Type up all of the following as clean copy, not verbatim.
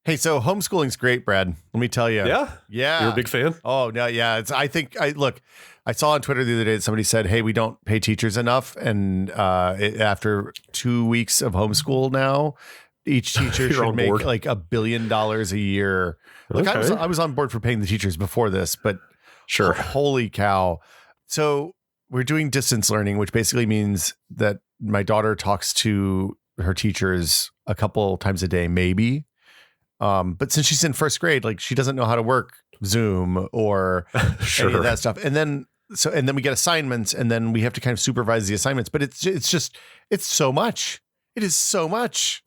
Hey, so homeschooling's great, Brad. Let me tell you. Yeah? Yeah. You're a big fan? Oh, no. Yeah. I saw on Twitter the other day that somebody said, hey, we don't pay teachers enough. And after 2 weeks of homeschool now, each teacher should make board. like $1 billion a year. Look, Okay. I was on board for paying the teachers before this, but Sure. holy cow. So we're doing distance learning, which basically means that my daughter talks to her teachers a couple times a day, maybe. But since she's in first grade, like she doesn't know how to work Zoom or Sure. any of that stuff. And then we get assignments and then we have to kind of supervise the assignments, but it's so much. It is so much.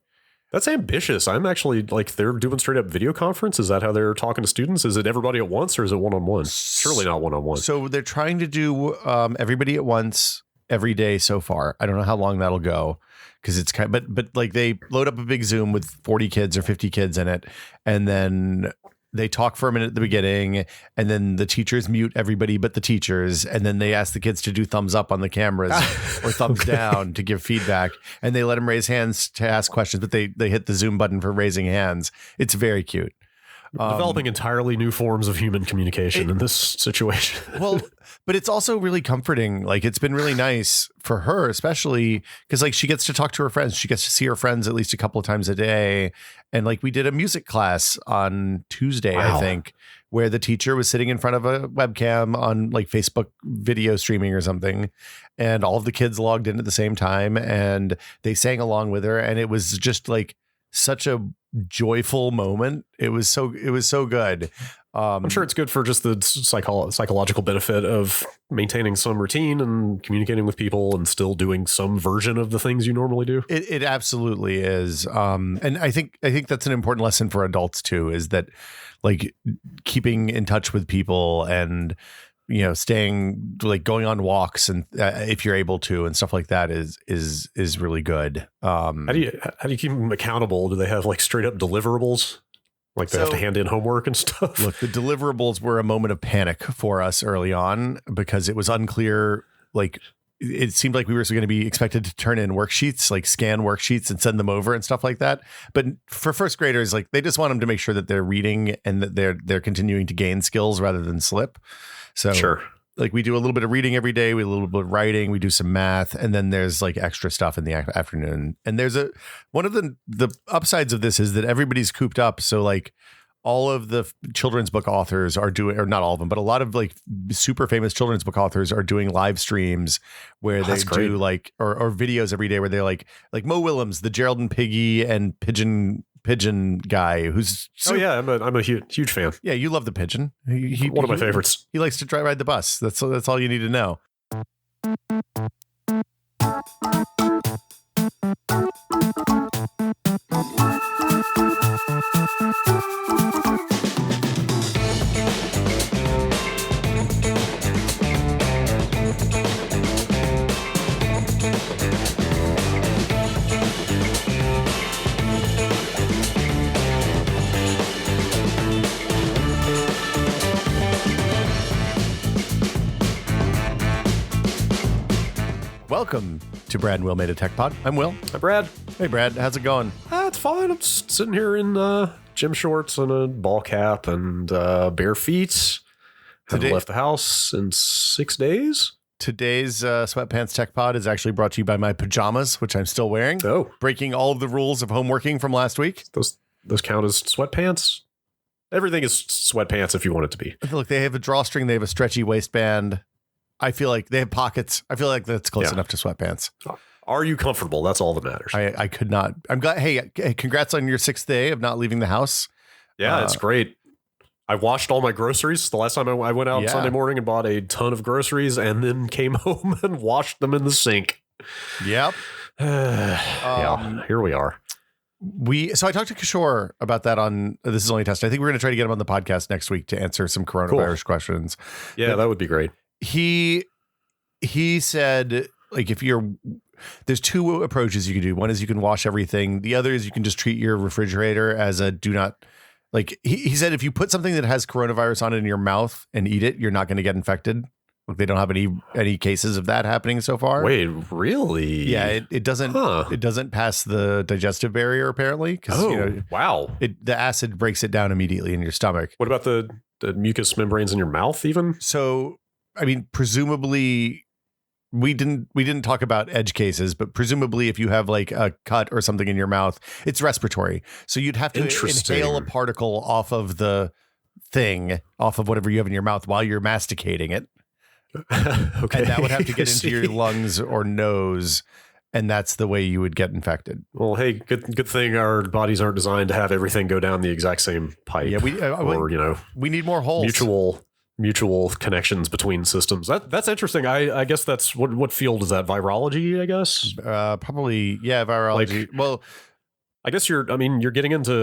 That's ambitious. I'm actually like, they're doing straight up video conference. Is that how they're talking to students? Is it everybody at once or is it one-on-one? Surely not one-on-one. So they're trying to do everybody at once every day so far. I don't know how long that'll go because it's kind of, but like they load up a big Zoom with 40 kids or 50 kids in it. And then they talk for a minute at the beginning and then the teachers mute everybody but the teachers. And then they ask the kids to do thumbs up on the cameras or thumbs down to give feedback. And they let them raise hands to ask questions, but they hit the Zoom button for raising hands. It's very cute. Developing entirely new forms of human communication in this situation. Well, but it's also really comforting. Like it's been really nice for her, especially because like she gets to talk to her friends. She gets to see her friends at least a couple of times a day. And like we did a music class on Tuesday, Wow. I think, where the teacher was sitting in front of a webcam on like Facebook video streaming or something. And all of the kids logged in at the same time and they sang along with her. And it was just like such a joyful moment. It was so good. I'm sure it's good for just the psychological benefit of maintaining some routine and communicating with people and still doing some version of the things you normally do. It absolutely is. And I think that's an important lesson for adults too, is that like keeping in touch with people and, you know, staying like going on walks and if you're able to and stuff like that is really good. How do you keep them accountable? Do they have like straight up deliverables? Like they have to hand in homework and stuff? Look, the deliverables were a moment of panic for us early on because it was unclear. Like it seemed like we were going to be expected to turn in worksheets, like scan worksheets and send them over and stuff like that. But for first graders, like they just want them to make sure that they're reading and that they're continuing to gain skills rather than slip. So sure. Like we do a little bit of reading every day, we do a little bit of writing, we do some math, and then there's like extra stuff in the afternoon. And there's one of the upsides of this is that everybody's cooped up. So like all of the children's book authors are doing, or not all of them, but a lot of like super famous children's book authors are doing live streams where they do like, or videos every day where they're like Mo Willems, the Gerald and Piggy and Pigeon guy who's I'm a huge fan. Yeah, you love the pigeon. One of my favorites. He likes to ride the bus. That's all you need to know. Welcome to Brad and Will Made a Tech Pod. I'm Will. Hi, Brad. Hey, Brad. How's it going? It's fine. I'm just sitting here in gym shorts and a ball cap and bare feet. Haven't left the house in 6 days. Today's Sweatpants Tech Pod is actually brought to you by my pajamas, which I'm still wearing. Oh. Breaking all of the rules of home working from last week. Those count as sweatpants? Everything is sweatpants if you want it to be. Look, they have a drawstring. They have a stretchy waistband. I feel like they have pockets. I feel like that's close enough to sweatpants. Are you comfortable? That's all that matters. I could not. I'm glad. Hey, congrats on your 6th day of not leaving the house. Yeah, it's great. I washed all my groceries. The last time I went out Sunday morning and bought a ton of groceries and then came home and washed them in the sink. Yep. Yeah, here we are. So I talked to Kishore about that on This Is Only a Test. I think we're going to try to get him on the podcast next week to answer some coronavirus questions. Yeah, that would be great. He said, like, there's 2 approaches you can do. One is you can wash everything. The other is you can just treat your refrigerator as a do not, like, he said, if you put something that has coronavirus on it in your mouth and eat it, you're not going to get infected They don't have any cases of that happening so far. Wait, really? Yeah, it doesn't it doesn't pass the digestive barrier apparently because wow, the acid breaks it down immediately in your stomach. What about the mucous membranes in your mouth even? So, I mean, presumably we didn't talk about edge cases, but presumably if you have like a cut or something in your mouth, it's respiratory. So you'd have to inhale a particle off of the thing, off of whatever you have in your mouth while you're masticating it. Okay. And that would have to get into your lungs or nose, and that's the way you would get infected. Well, hey, good thing our bodies aren't designed to have everything go down the exact same pipe. Yeah, we need more holes. Mutual connections between systems. That's interesting. I guess that's what field is that? Virology, I guess. Probably, yeah, virology. Well, I guess you're getting into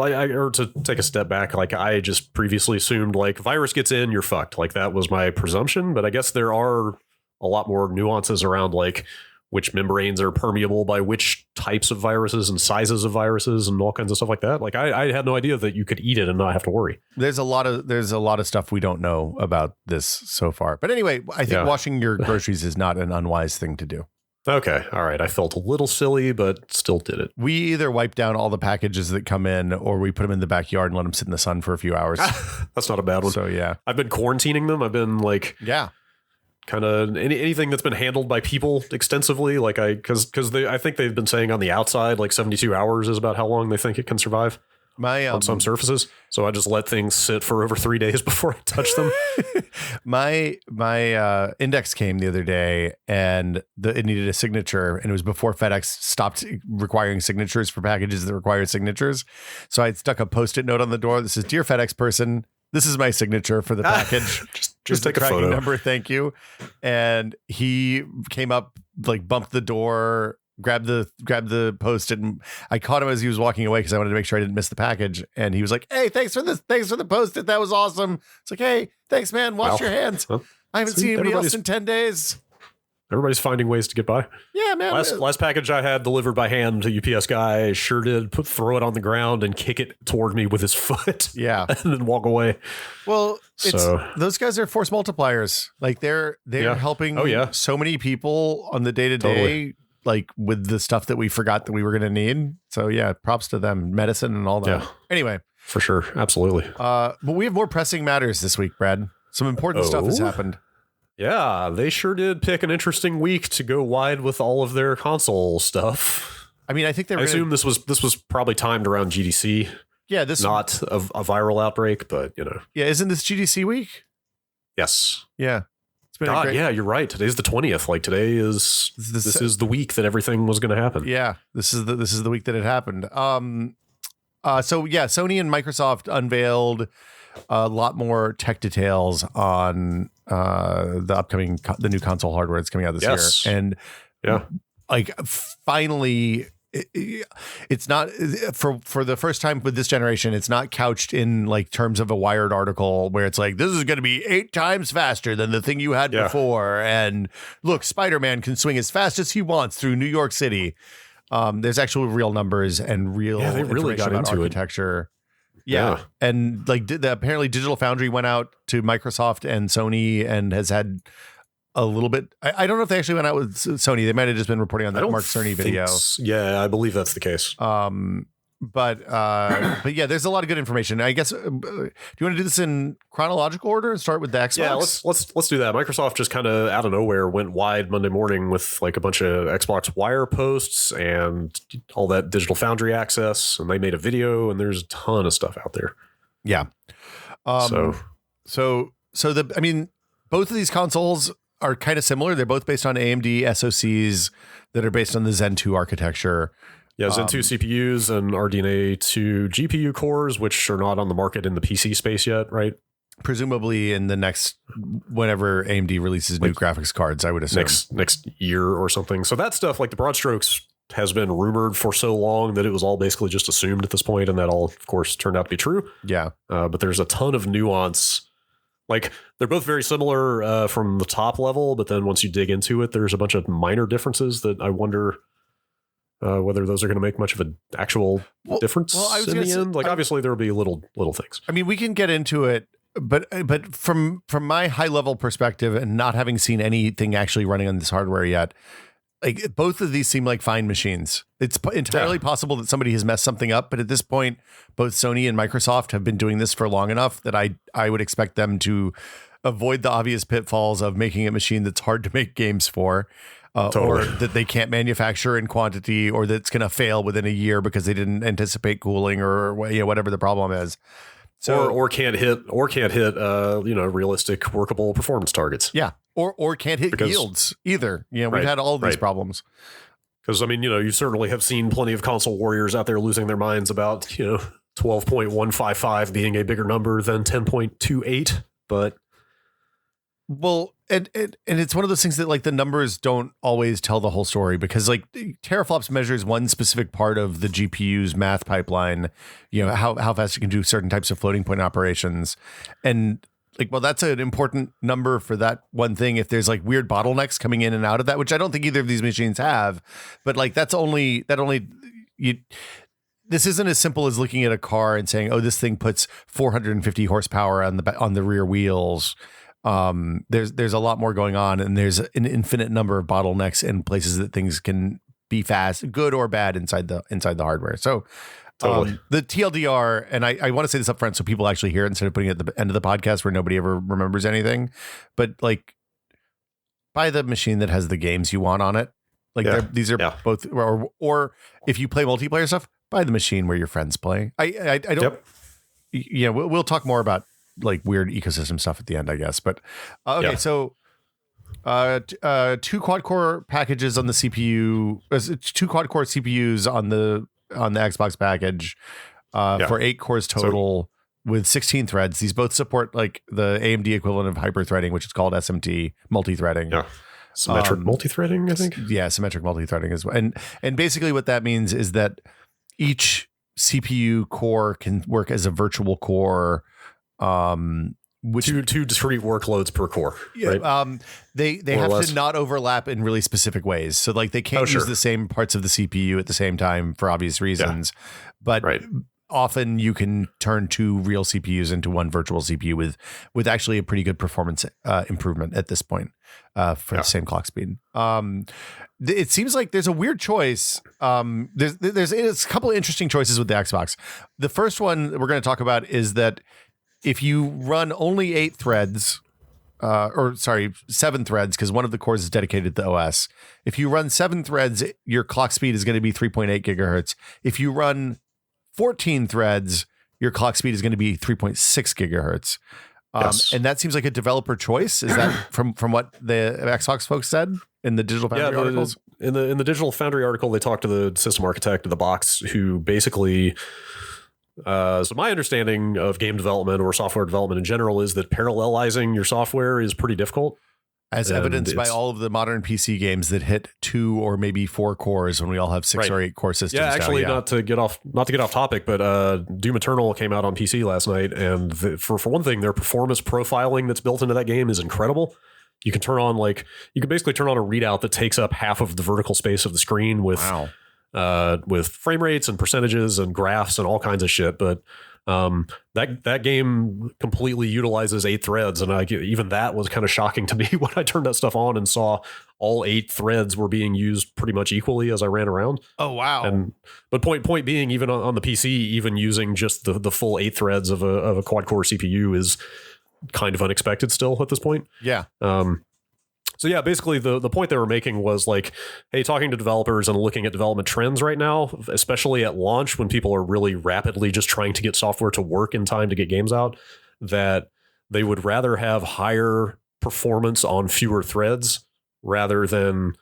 or to take a step back, like I just previously assumed like virus gets in, you're fucked. Like that was my presumption, but I guess there are a lot more nuances around like which membranes are permeable by which types of viruses and sizes of viruses and all kinds of stuff like that. Like I had no idea that you could eat it and not have to worry. There's a lot of stuff we don't know about this so far. But anyway, I think washing your groceries is not an unwise thing to do. Okay. All right. I felt a little silly, but still did it. We either wipe down all the packages that come in or we put them in the backyard and let them sit in the sun for a few hours. That's not a bad one. So, yeah. I've been quarantining them. I've been like... Yeah. Kind of anything that's been handled by people extensively. Like because I think they've been saying on the outside, like 72 hours is about how long they think it can survive. On some surfaces. So I just let things sit for over 3 days before I touch them. my index came the other day and it needed a signature, and it was before FedEx stopped requiring signatures for packages that required signatures. So I stuck a Post-it note on the door that says, "Dear FedEx person, this is my signature for the package. just take a photo. Number, thank you." And he came up, like bumped the door, grabbed the Post-it, and I caught him as he was walking away because I wanted to make sure I didn't miss the package. And he was like, "Hey, thanks for the Post-it. That was awesome." It's like, "Hey, thanks, man. Wash your hands." Well, I haven't seen anybody else in 10 days. Everybody's finding ways to get by. Yeah, man. Last package I had delivered by hand to UPS guy sure did throw it on the ground and kick it toward me with his foot. Yeah. And then walk away. Well, those guys are force multipliers. Like they're helping so many people on the day-to-day, like with the stuff that we forgot that we were going to need. So yeah, props to them, medicine and all that. Yeah. Anyway. For sure. Absolutely. But we have more pressing matters this week, Brad. Some important stuff has happened. Yeah, they sure did pick an interesting week to go wide with all of their console stuff. I mean, I think I assume this was probably timed around GDC. Yeah, not a viral outbreak, but Yeah, isn't this GDC week? Yes. Yeah. It's been yeah, you're right. Today's the 20th. Like today is this is the week that everything was going to happen. Yeah, this is the week that it happened. So yeah, Sony and Microsoft unveiled a lot more tech details on the new console hardware that's coming out this year. And like finally it's not for the first time with this generation, it's not couched in like terms of a Wired article where it's like, this is going to be 8 times faster than the thing you had before. And look, Spider-Man can swing as fast as he wants through New York City. There's actual real numbers and real they really got into architecture. Yeah. And like apparently Digital Foundry went out to Microsoft and Sony and has had a little bit. I don't know if they actually went out with Sony. They might have just been reporting on that Mark Cerny video. Yeah, I believe that's the case. But yeah, there's a lot of good information. I guess. Do you want to do this in chronological order and start with the Xbox? Yeah, let's do that. Microsoft just kind of out of nowhere went wide Monday morning with like a bunch of Xbox Wire posts and all that Digital Foundry access, and they made a video, and there's a ton of stuff out there. Yeah. So both of these consoles are kind of similar. They're both based on AMD SoCs that are based on the Zen 2 architecture. Yeah, Zen 2 CPUs and RDNA 2 GPU cores, which are not on the market in the PC space yet, right? Presumably in the next, whenever AMD releases new graphics cards, I would assume. Next year or something. So that stuff, like the broad strokes, has been rumored for so long that it was all basically just assumed at this point, and that all, of course, turned out to be true. Yeah. But there's a ton of nuance. Like, they're both very similar from the top level, but then once you dig into it, there's a bunch of minor differences that I wonder... whether those are going to make much of an actual difference in the end. Like, obviously, there will be little things. I mean, we can get into it but from my high level perspective and not having seen anything actually running on this hardware yet, like both of these seem like fine machines. It's entirely possible that somebody has messed something up, but at this point, both Sony and Microsoft have been doing this for long enough that I would expect them to avoid the obvious pitfalls of making a machine that's hard to make games for. Or that they can't manufacture in quantity, or that's going to fail within a year because they didn't anticipate cooling, or whatever the problem is. So or can't hit realistic workable performance targets. Yeah, or can't hit yields either. We've had all of these problems. Because you certainly have seen plenty of console warriors out there losing their minds about 12.155 being a bigger number than 10.28, but. Well, and it's one of those things that like the numbers don't always tell the whole story, because like teraflops measures one specific part of the GPU's math pipeline, how fast it can do certain types of floating point operations. And like, well, that's an important number for that one thing. If there's like weird bottlenecks coming in and out of that, which I don't think either of these machines have, but like this isn't as simple as looking at a car and saying, oh, this thing puts 450 horsepower on the rear wheels. There's a lot more going on, and there's an infinite number of bottlenecks and places that things can be fast, good or bad inside the hardware. So totally. The TLDR, and I want to say this up front so people actually hear it instead of putting it at the end of the podcast where nobody ever remembers anything, but like buy the machine that has the games you want on it. Like these are both, or if you play multiplayer stuff, buy the machine where your friends play. I don't, we'll talk more about like weird ecosystem stuff at the end, I guess. But okay, so 2 quad core packages on the CPU, 2 quad core CPUs on the Xbox package for 8 cores total with 16 threads. These both support like the AMD equivalent of hyper-threading, which is called SMT, multi-threading. Yeah. Symmetric multi-threading, I think. Yeah, symmetric multi-threading as well. And basically what that means is that each CPU core can work as a virtual core. Which two discrete workloads per core, right? They have to not overlap in really specific ways. So like they can't use the same parts of the CPU at the same time for obvious reasons, but often you can turn 2 real CPUs into one virtual CPU with actually a pretty good performance improvement at this point for the same clock speed. It seems like there's a weird choice. There's a couple of interesting choices with the Xbox. The first one we're going to talk about is that if you run only 8 threads, 7 threads, because one of the cores is dedicated to the OS. If you run 7 threads, your clock speed is going to be 3.8 gigahertz. If you run 14 threads, your clock speed is going to be 3.6 gigahertz. And that seems like a developer choice. Is that from what the Xbox folks said in the Digital Foundry articles? In the Digital Foundry article, they talked to the system architect of the box, who basically... so my understanding of game development or software development in general is that parallelizing your software is pretty difficult. As evidenced by all of the modern PC games that hit 2 or maybe 4 cores when we all have 6 or 8 core systems. Yeah, actually, not to get off topic, but Doom Eternal came out on PC last night, and for one thing, their performance profiling that's built into that game is incredible. You can basically turn on a readout that takes up half of the vertical space of the screen with frame rates and percentages and graphs and all kinds of shit. But that game completely utilizes 8 threads, and even that was kind of shocking to me when I turned that stuff on and saw all 8 threads were being used pretty much equally as I ran around. Oh wow! But point being, even on the PC, even using just the full 8 threads of a quad core CPU is kind of unexpected still at this point. Yeah. So yeah, basically the point they were making was like, hey, talking to developers and looking at development trends right now, especially at launch when people are really rapidly just trying to get software to work in time to get games out, that they would rather have higher performance on fewer threads rather than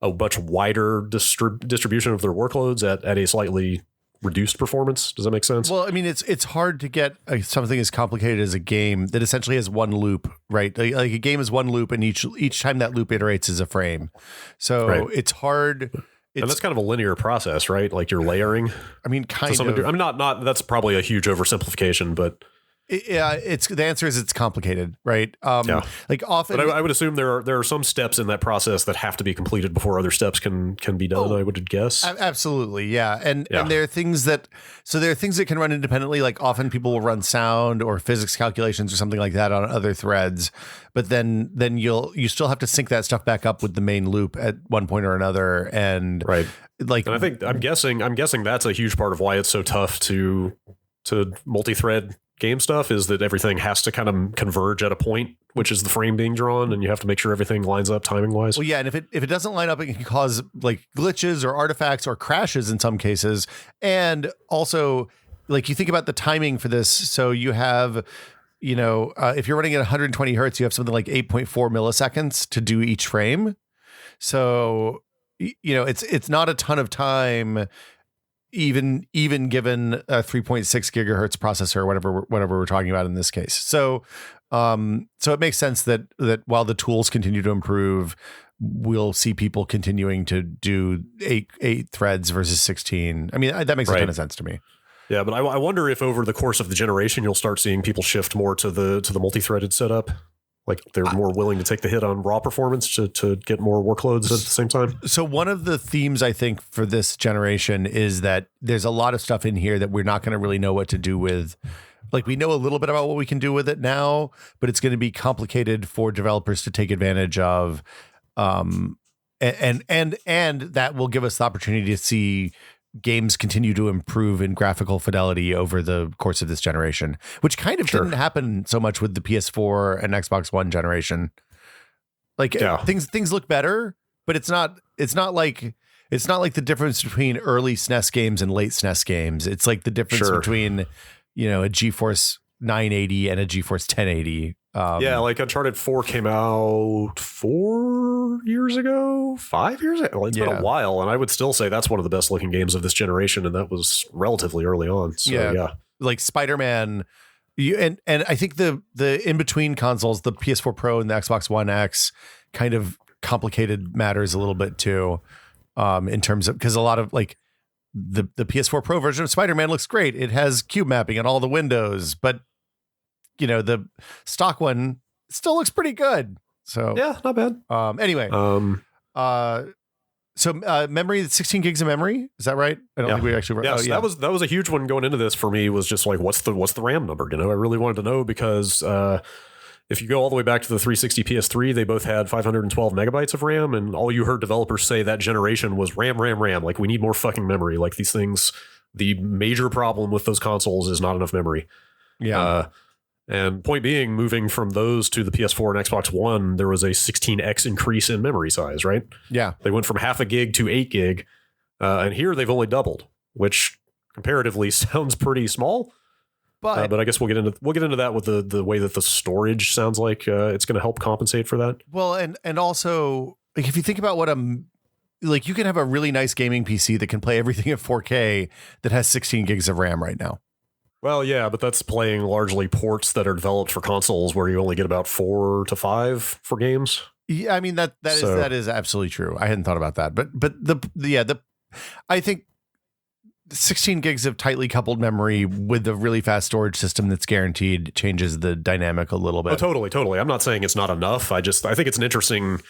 a much wider distribution of their workloads at a slightly reduced performance. Does that make sense? Well, I mean, it's hard to get something as complicated as a game that essentially has one loop, right? Like a game is one loop, and each time that loop iterates is a frame. So it's hard. And that's kind of a linear process, right? Like you're layering. I mean, kind of. I'm not. That's probably a huge oversimplification, but Yeah, it's the answer is it's complicated, right? Yeah. Like often, But I would assume there are some steps in that process that have to be completed before other steps can be done. I would guess. Absolutely, yeah. And Yeah. there are things that can run independently. Like often people will run sound or physics calculations or something like that on other threads, but then you still have to sync that stuff back up with the main loop at one point or another. And Right. like, And I think I'm guessing that's a huge part of why it's so tough to multi-thread game stuff, is that everything has to kind of converge at a point, which is the frame being drawn, and you have to make sure everything lines up timing wise. well, yeah, and if it doesn't line up, it can cause like glitches or artifacts or crashes in some cases. And also, like you think about the timing for this, so you have, if you're running at 120 hertz, you have something like 8.4 milliseconds to do each frame. So it's not a ton of time, even given a 3.6 gigahertz processor or whatever we're talking about in this case. So it makes sense that while the tools continue to improve, we'll see people continuing to do eight threads versus 16. I mean, that makes a ton of sense to me. Yeah, but I wonder if over the course of the generation, you'll start seeing people shift more to the multi-threaded setup. Like they're more willing to take the hit on raw performance to get more workloads at the same time. So one of the themes I think for this generation is that there's a lot of stuff in here that we're not going to really know what to do with. Like we know a little bit about what we can do with it now, but it's going to be complicated for developers to take advantage of. And that will give us the opportunity to see games continue to improve in graphical fidelity over the course of this generation, which kind of didn't happen so much with the PS4 and Xbox One generation. Like things look better, but it's not like the difference between early SNES games and late SNES games. It's like the difference between, a GeForce 980 and a GeForce 1080. Like Uncharted 4 came out 4 years ago, 5 years ago. Well, it's been a while, and I would still say that's one of the best looking games of this generation, and that was relatively early on. So, yeah. Like Spider-Man, and I think the in between consoles, the PS4 Pro and the Xbox One X, kind of complicated matters a little bit too, in terms of, because a lot of like the PS4 Pro version of Spider-Man looks great. It has cube mapping on all the windows, but the stock one still looks pretty good. So yeah, not bad. Anyway, so memory, 16 gigs of memory, is that right? I don't think we actually. Yes, that was a huge one going into this for me. Was just like, what's the RAM number? I really wanted to know because if you go all the way back to the 360 PS3, they both had 512 megabytes of RAM, and all you heard developers say that generation was RAM. Like, we need more fucking memory. Like these things, the major problem with those consoles is not enough memory. Yeah. And point being, moving from those to the PS4 and Xbox One, there was a 16x increase in memory size, right? Yeah. They went from half a gig to 8 gig. And here they've only doubled, which comparatively sounds pretty small. But I guess we'll get into that with the way that the storage sounds like it's going to help compensate for that. Well, and also, like, if you think about what like, you can have a really nice gaming PC that can play everything at 4K that has 16 gigs of RAM right now. Well, yeah, but that's playing largely ports that are developed for consoles where you only get about 4 to 5 for games. Yeah, I mean that is absolutely true. I hadn't thought about that, but I think 16 gigs of tightly coupled memory with a really fast storage system that's guaranteed changes the dynamic a little bit. Oh, totally. I'm not saying it's not enough. I think it's an interesting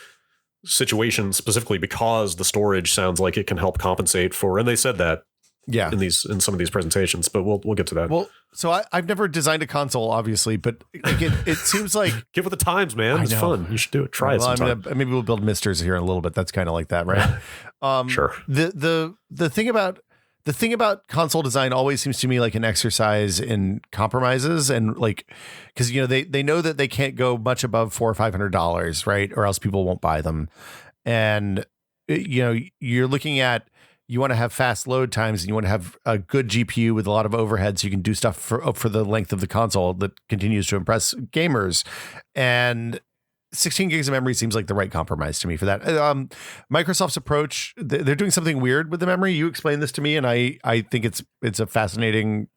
situation specifically because the storage sounds like it can help compensate for, and they said that. Yeah, in some of these presentations, but we'll get to that. Well, so I've never designed a console, obviously, but like it seems like get with the times, man. It's fun. You should do it. Try it sometime. Maybe we'll build Misters here in a little bit. That's kind of like that, right? Sure. The thing about console design always seems to me like an exercise in compromises, and like, because they know that they can't go much above $400 or $500, right, or else people won't buy them, and you're looking at. You want to have fast load times, and you want to have a good GPU with a lot of overhead, so you can do stuff for the length of the console that continues to impress gamers. And 16 gigs of memory seems like the right compromise to me for that. Microsoft's approach, they're doing something weird with the memory. You explained this to me, and I think it's a fascinating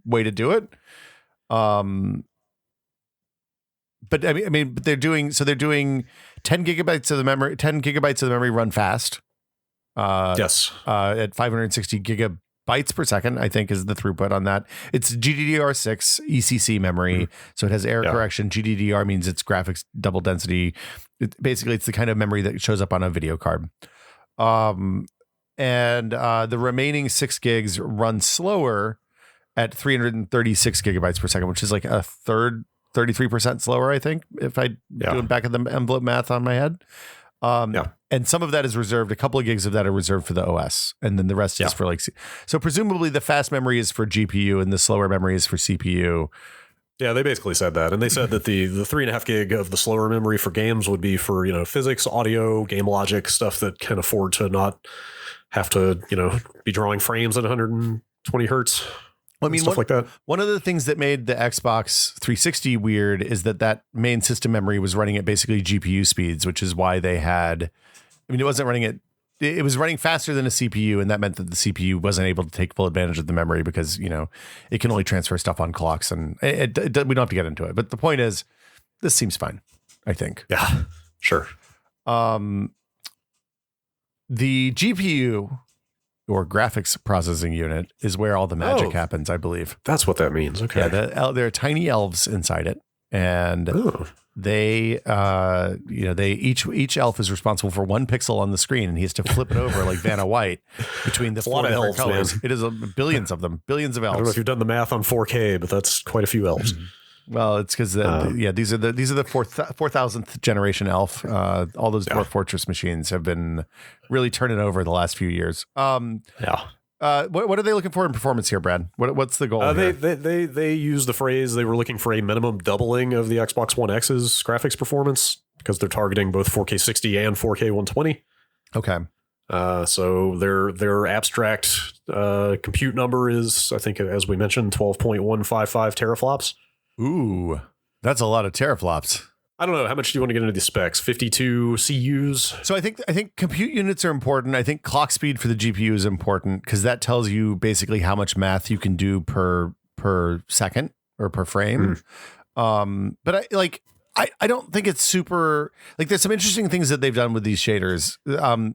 way to do it. But I mean, they're doing 10 gigabytes of the memory. 10 gigabytes of the memory run fast. Yes. At 560 bytes per second, I think, is the throughput on that. It's GDDR6 ECC memory, so it has error correction. GDDR means it's graphics double density. Basically, it's the kind of memory that shows up on a video card. And the remaining 6 gigs run slower at 336 gigabytes per second, which is like a third, 33% slower, I think, if I doing back of the envelope math on my head. And some of that is reserved. A couple of gigs of that are reserved for the OS, and then the rest is for like. So presumably the fast memory is for GPU and the slower memory is for CPU. Yeah, they basically said that, and they said that the 3.5 gig of the slower memory for games would be for physics, audio, game logic, stuff that can afford to not have to be drawing frames at 120 hertz. I mean, stuff like that. One of the things that made the Xbox 360 weird is that main system memory was running at basically GPU speeds, which is why they had. I mean, it wasn't running it was running faster than a CPU, and that meant that the CPU wasn't able to take full advantage of the memory because it can only transfer stuff on clocks, and we don't have to get into it. But the point is, this seems fine, I think. Yeah, sure. The GPU, or graphics processing unit, is where all the magic happens, I believe. That's what that means. Okay. Yeah, there are tiny elves inside it, and they, each elf is responsible for 1 pixel on the screen, and he has to flip it over like Vanna White between the 4 different colors. Man. It is billions of them, billions of elves. I don't know if you've done the math on 4K, but that's quite a few elves. Well, it's because these are the 4,000th generation elf. All those Dwarf Fortress machines have been really turning over the last few years. What are they looking for in performance here, Brad? What's the goal? They use the phrase they were looking for a minimum doubling of the Xbox One X's graphics performance because they're targeting both 4K 60 and 4K 120. Okay. So their abstract compute number is, I think, as we mentioned, 12.155 teraflops. Ooh, that's a lot of teraflops. I don't know. How much do you want to get into the specs? 52 CUs. So I think compute units are important. I think clock speed for the GPU is important because that tells you basically how much math you can do per second or per frame. But I don't think it's super there's some interesting things that they've done with these shaders.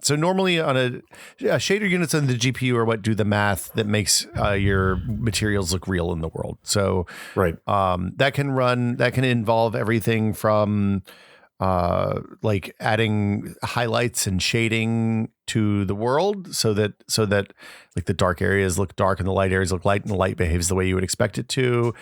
So normally on a shader units on the GPU are what do the math that makes your materials look real in the world. So that can involve everything from adding highlights and shading to the world so that like the dark areas look dark and the light areas look light and the light behaves the way you would expect it to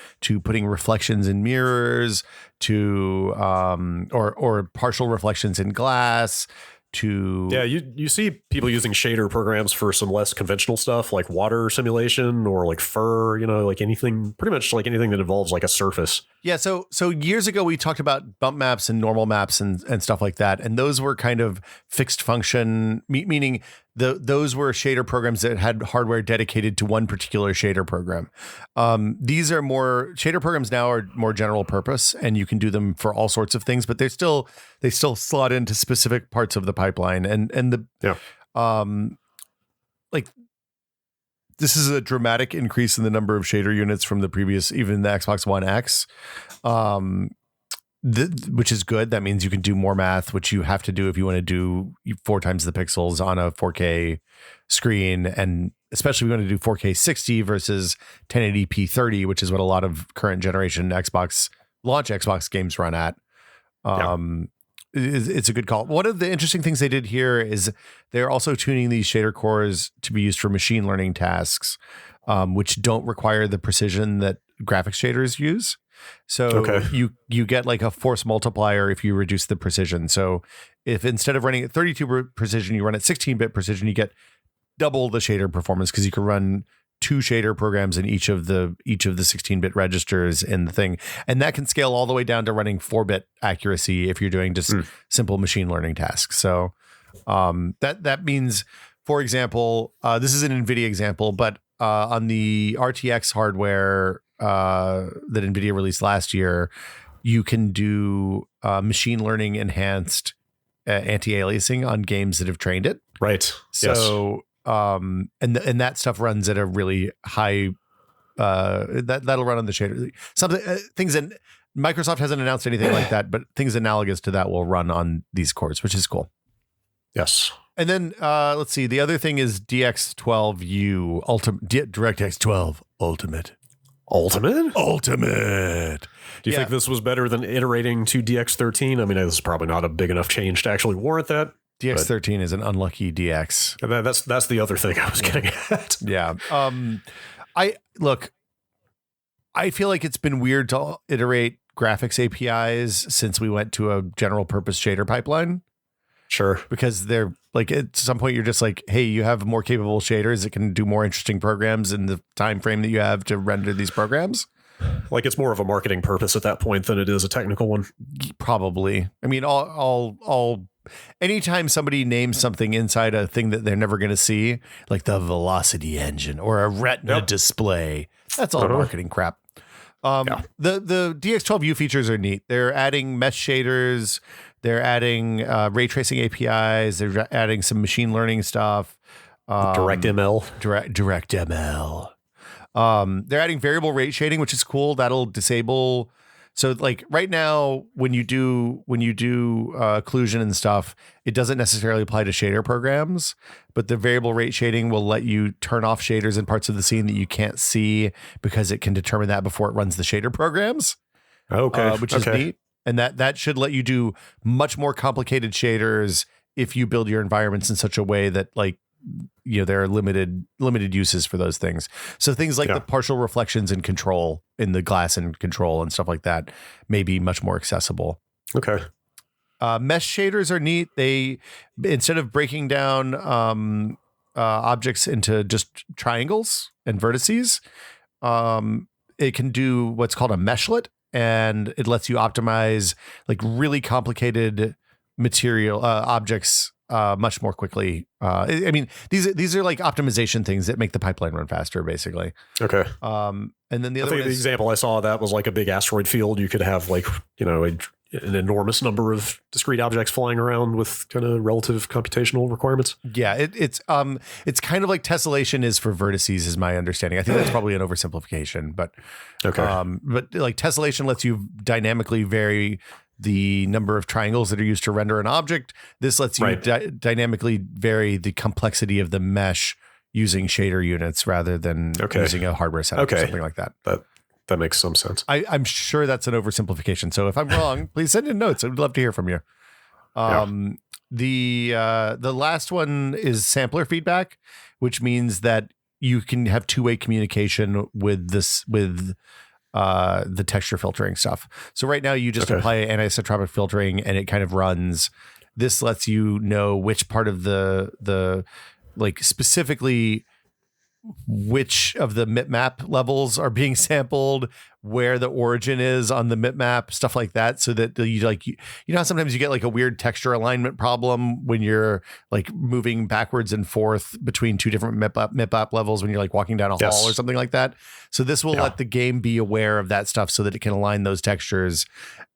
putting reflections in mirrors, to or partial reflections in glass, to you see people using shader programs for some less conventional stuff like water simulation or like fur, like anything, pretty much like anything that involves like a surface. Yeah, so years ago we talked about bump maps and normal maps and stuff like that, and those were kind of fixed function, meaning those were shader programs that had hardware dedicated to one particular shader program. These are shader programs now are more general purpose, and you can do them for all sorts of things, but they still slot into specific parts of the pipeline, this is a dramatic increase in the number of shader units from the previous, even the Xbox One X, which is good. That means you can do more math, which you have to do if you want to do 4 times the pixels on a 4K screen. And especially if you want to do 4K 60 versus 1080p 30, which is what a lot of current generation launch Xbox games run at. It's a good call. One of the interesting things they did here is they're also tuning these shader cores to be used for machine learning tasks, which don't require the precision that graphics shaders use. So you get like a force multiplier if you reduce the precision. So if instead of running at 32-bit precision, you run at 16-bit precision, you get double the shader performance because you can run 2 shader programs in each of the 16-bit registers in the thing, and that can scale all the way down to running 4-bit accuracy if you're doing just simple machine learning tasks. So that means, for example, this is an NVIDIA example, but on the RTX hardware that NVIDIA released last year, you can do machine learning enhanced anti-aliasing on games that have trained it. Right. So. And that stuff runs at a really high that'll run on the shader. Things that Microsoft hasn't announced anything like that, but things analogous to that will run on these cores, which is cool. Yes. And then let's see. The other thing is DX12U DirectX 12 Ultimate. Ultimate. Do you think this was better than iterating to DX13? I mean, this is probably not a big enough change to actually warrant that. DX13 is an unlucky DX. That's the other thing I was getting at. Yeah. I feel like it's been weird to iterate graphics APIs since we went to a general purpose shader pipeline. Sure. Because they're like, at some point you're just like, hey, you have more capable shaders that can do more interesting programs in the time frame that you have to render these programs. Like it's more of a marketing purpose at that point than it is a technical one. Probably. I mean, all anytime somebody names something inside a thing that they're never going to see, like the Velocity engine or a Retina display, that's all marketing crap. The DX12U features are neat. They're adding mesh shaders. They're adding ray tracing APIs. They're adding some machine learning stuff. DirectML. DirectML. They're adding variable rate shading, which is cool. That'll disable. So like right now, when you do occlusion and stuff, it doesn't necessarily apply to shader programs, but the variable rate shading will let you turn off shaders in parts of the scene that you can't see because it can determine that before it runs the shader programs. Okay. Which is neat. And that should let you do much more complicated shaders if you build your environments in such a way that like, you know, there are limited uses for those things. So things like the partial reflections and control in the glass and control and stuff like that may be much more accessible. Okay. Mesh shaders are neat. They, instead of breaking down objects into just triangles and vertices, it can do what's called a meshlet, and it lets you optimize like really complicated material objects much more quickly. I mean, these are like optimization things that make the pipeline run faster, basically. Okay. And then the I other think one the example I saw of that was like a big asteroid field. You could have like, you know, an enormous number of discrete objects flying around with kind of relative computational requirements. Yeah, it's kind of like tessellation is for vertices, is my understanding. I think that's probably an oversimplification, but but like tessellation lets you dynamically vary the number of triangles that are used to render an object. This lets you dynamically vary the complexity of the mesh using shader units rather than using a hardware setup or something like that. That makes some sense. I'm sure that's an oversimplification. So if I'm wrong, please send in notes. I'd love to hear from you. The last one is sampler feedback, which means that you can have two-way communication with the texture filtering stuff. So right now you just apply anisotropic filtering and it kind of runs. This lets you know which part of the like specifically which of the mipmap levels are being sampled, where the origin is on the mipmap, stuff like that. So that you like, you know, how sometimes you get like a weird texture alignment problem when you're like moving backwards and forth between two different mipmap levels when you're like walking down a hall or something like that. So this will let the game be aware of that stuff so that it can align those textures,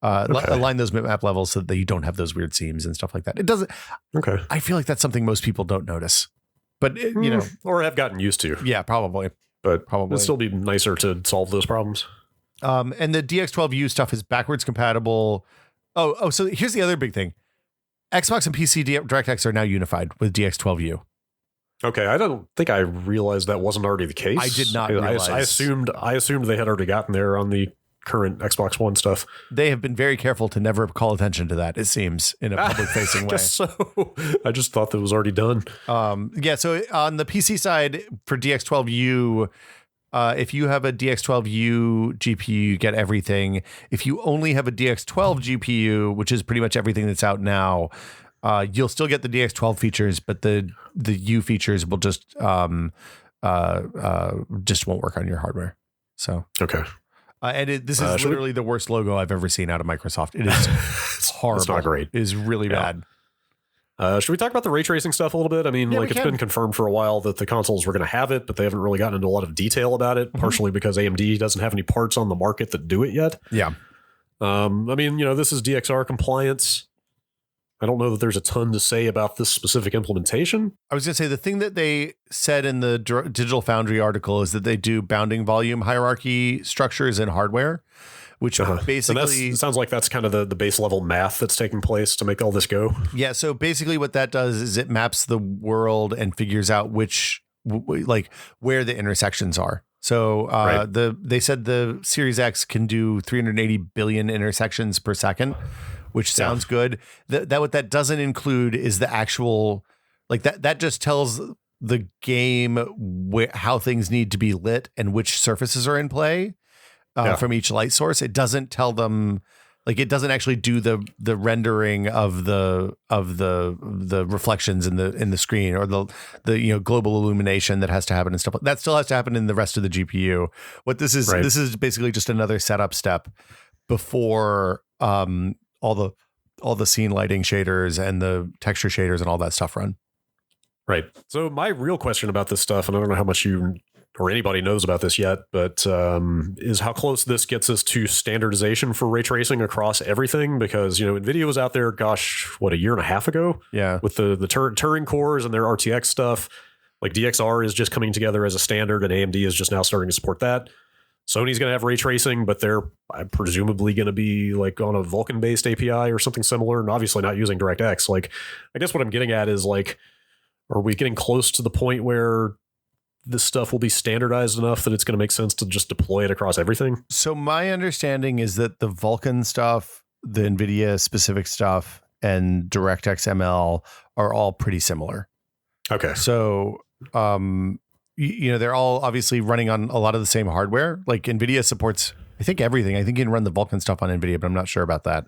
align those mipmap levels so that you don't have those weird seams and stuff like that. It doesn't. Okay. I feel like that's something most people don't notice. But, you know, or have gotten used to. Yeah, probably. But it'd still be nicer to solve those problems. And the DX12U stuff is backwards compatible. Oh, so here's the other big thing. Xbox and PC DirectX are now unified with DX12U. Okay, I don't think I realized that wasn't already the case. I did not realize. I assumed they had already gotten there on the current Xbox One stuff. They have been very careful to never call attention to that, it seems, in a public-facing way. So I just thought that was already done. So on the PC side for DX12U, if you have a DX12U GPU, you get everything. If you only have a DX12 GPU, which is pretty much everything that's out now, you'll still get the DX12 features, but the U features will just won't work on your hardware. So okay. And this is literally the worst logo I've ever seen out of Microsoft. It is horrible. It's not great. It is really bad. Should we talk about the ray tracing stuff a little bit? I mean, it's been confirmed for a while that the consoles were going to have it, but they haven't really gotten into a lot of detail about it, partially because AMD doesn't have any parts on the market that do it yet. Yeah. I mean, you know, this is DXR compliance. I don't know that there's a ton to say about this specific implementation. I was going to say the thing that they said in the Digital Foundry article is that they do bounding volume hierarchy structures in hardware, which And basically it sounds like that's kind of the base level math that's taking place to make all this go. yeah. So basically, what that does is it maps the world and figures out which like where the intersections are. So they said the Series X can do 380 billion intersections per second, which sounds good. That what that doesn't include is the actual like that just tells the game how things need to be lit and which surfaces are in play from each light source. It doesn't tell them like it doesn't actually do the rendering of the reflections in the screen or the global illumination that has to happen and stuff. That still has to happen in the rest of the GPU. What this is this is basically just another setup step before all the scene lighting shaders and the texture shaders and all that stuff run. Right. So my real question about this stuff, and I don't know how much you or anybody knows about this yet, but is how close this gets us to standardization for ray tracing across everything. Because, NVIDIA was out there, a year and a half ago? Yeah. With the Turing cores and their RTX stuff. Like DXR is just coming together as a standard, and AMD is just now starting to support that. Sony's going to have ray tracing, but they're presumably going to be like on a Vulkan-based API or something similar, and obviously not using DirectX. Like, I guess what I'm getting at is like, are we getting close to the point where this stuff will be standardized enough that it's going to make sense to just deploy it across everything? So my understanding is that the Vulkan stuff, the NVIDIA specific stuff, and DirectX ML are all pretty similar. Okay. So, they're all obviously running on a lot of the same hardware. Like NVIDIA supports, I think, everything. I think you can run the Vulkan stuff on NVIDIA, but I'm not sure about that.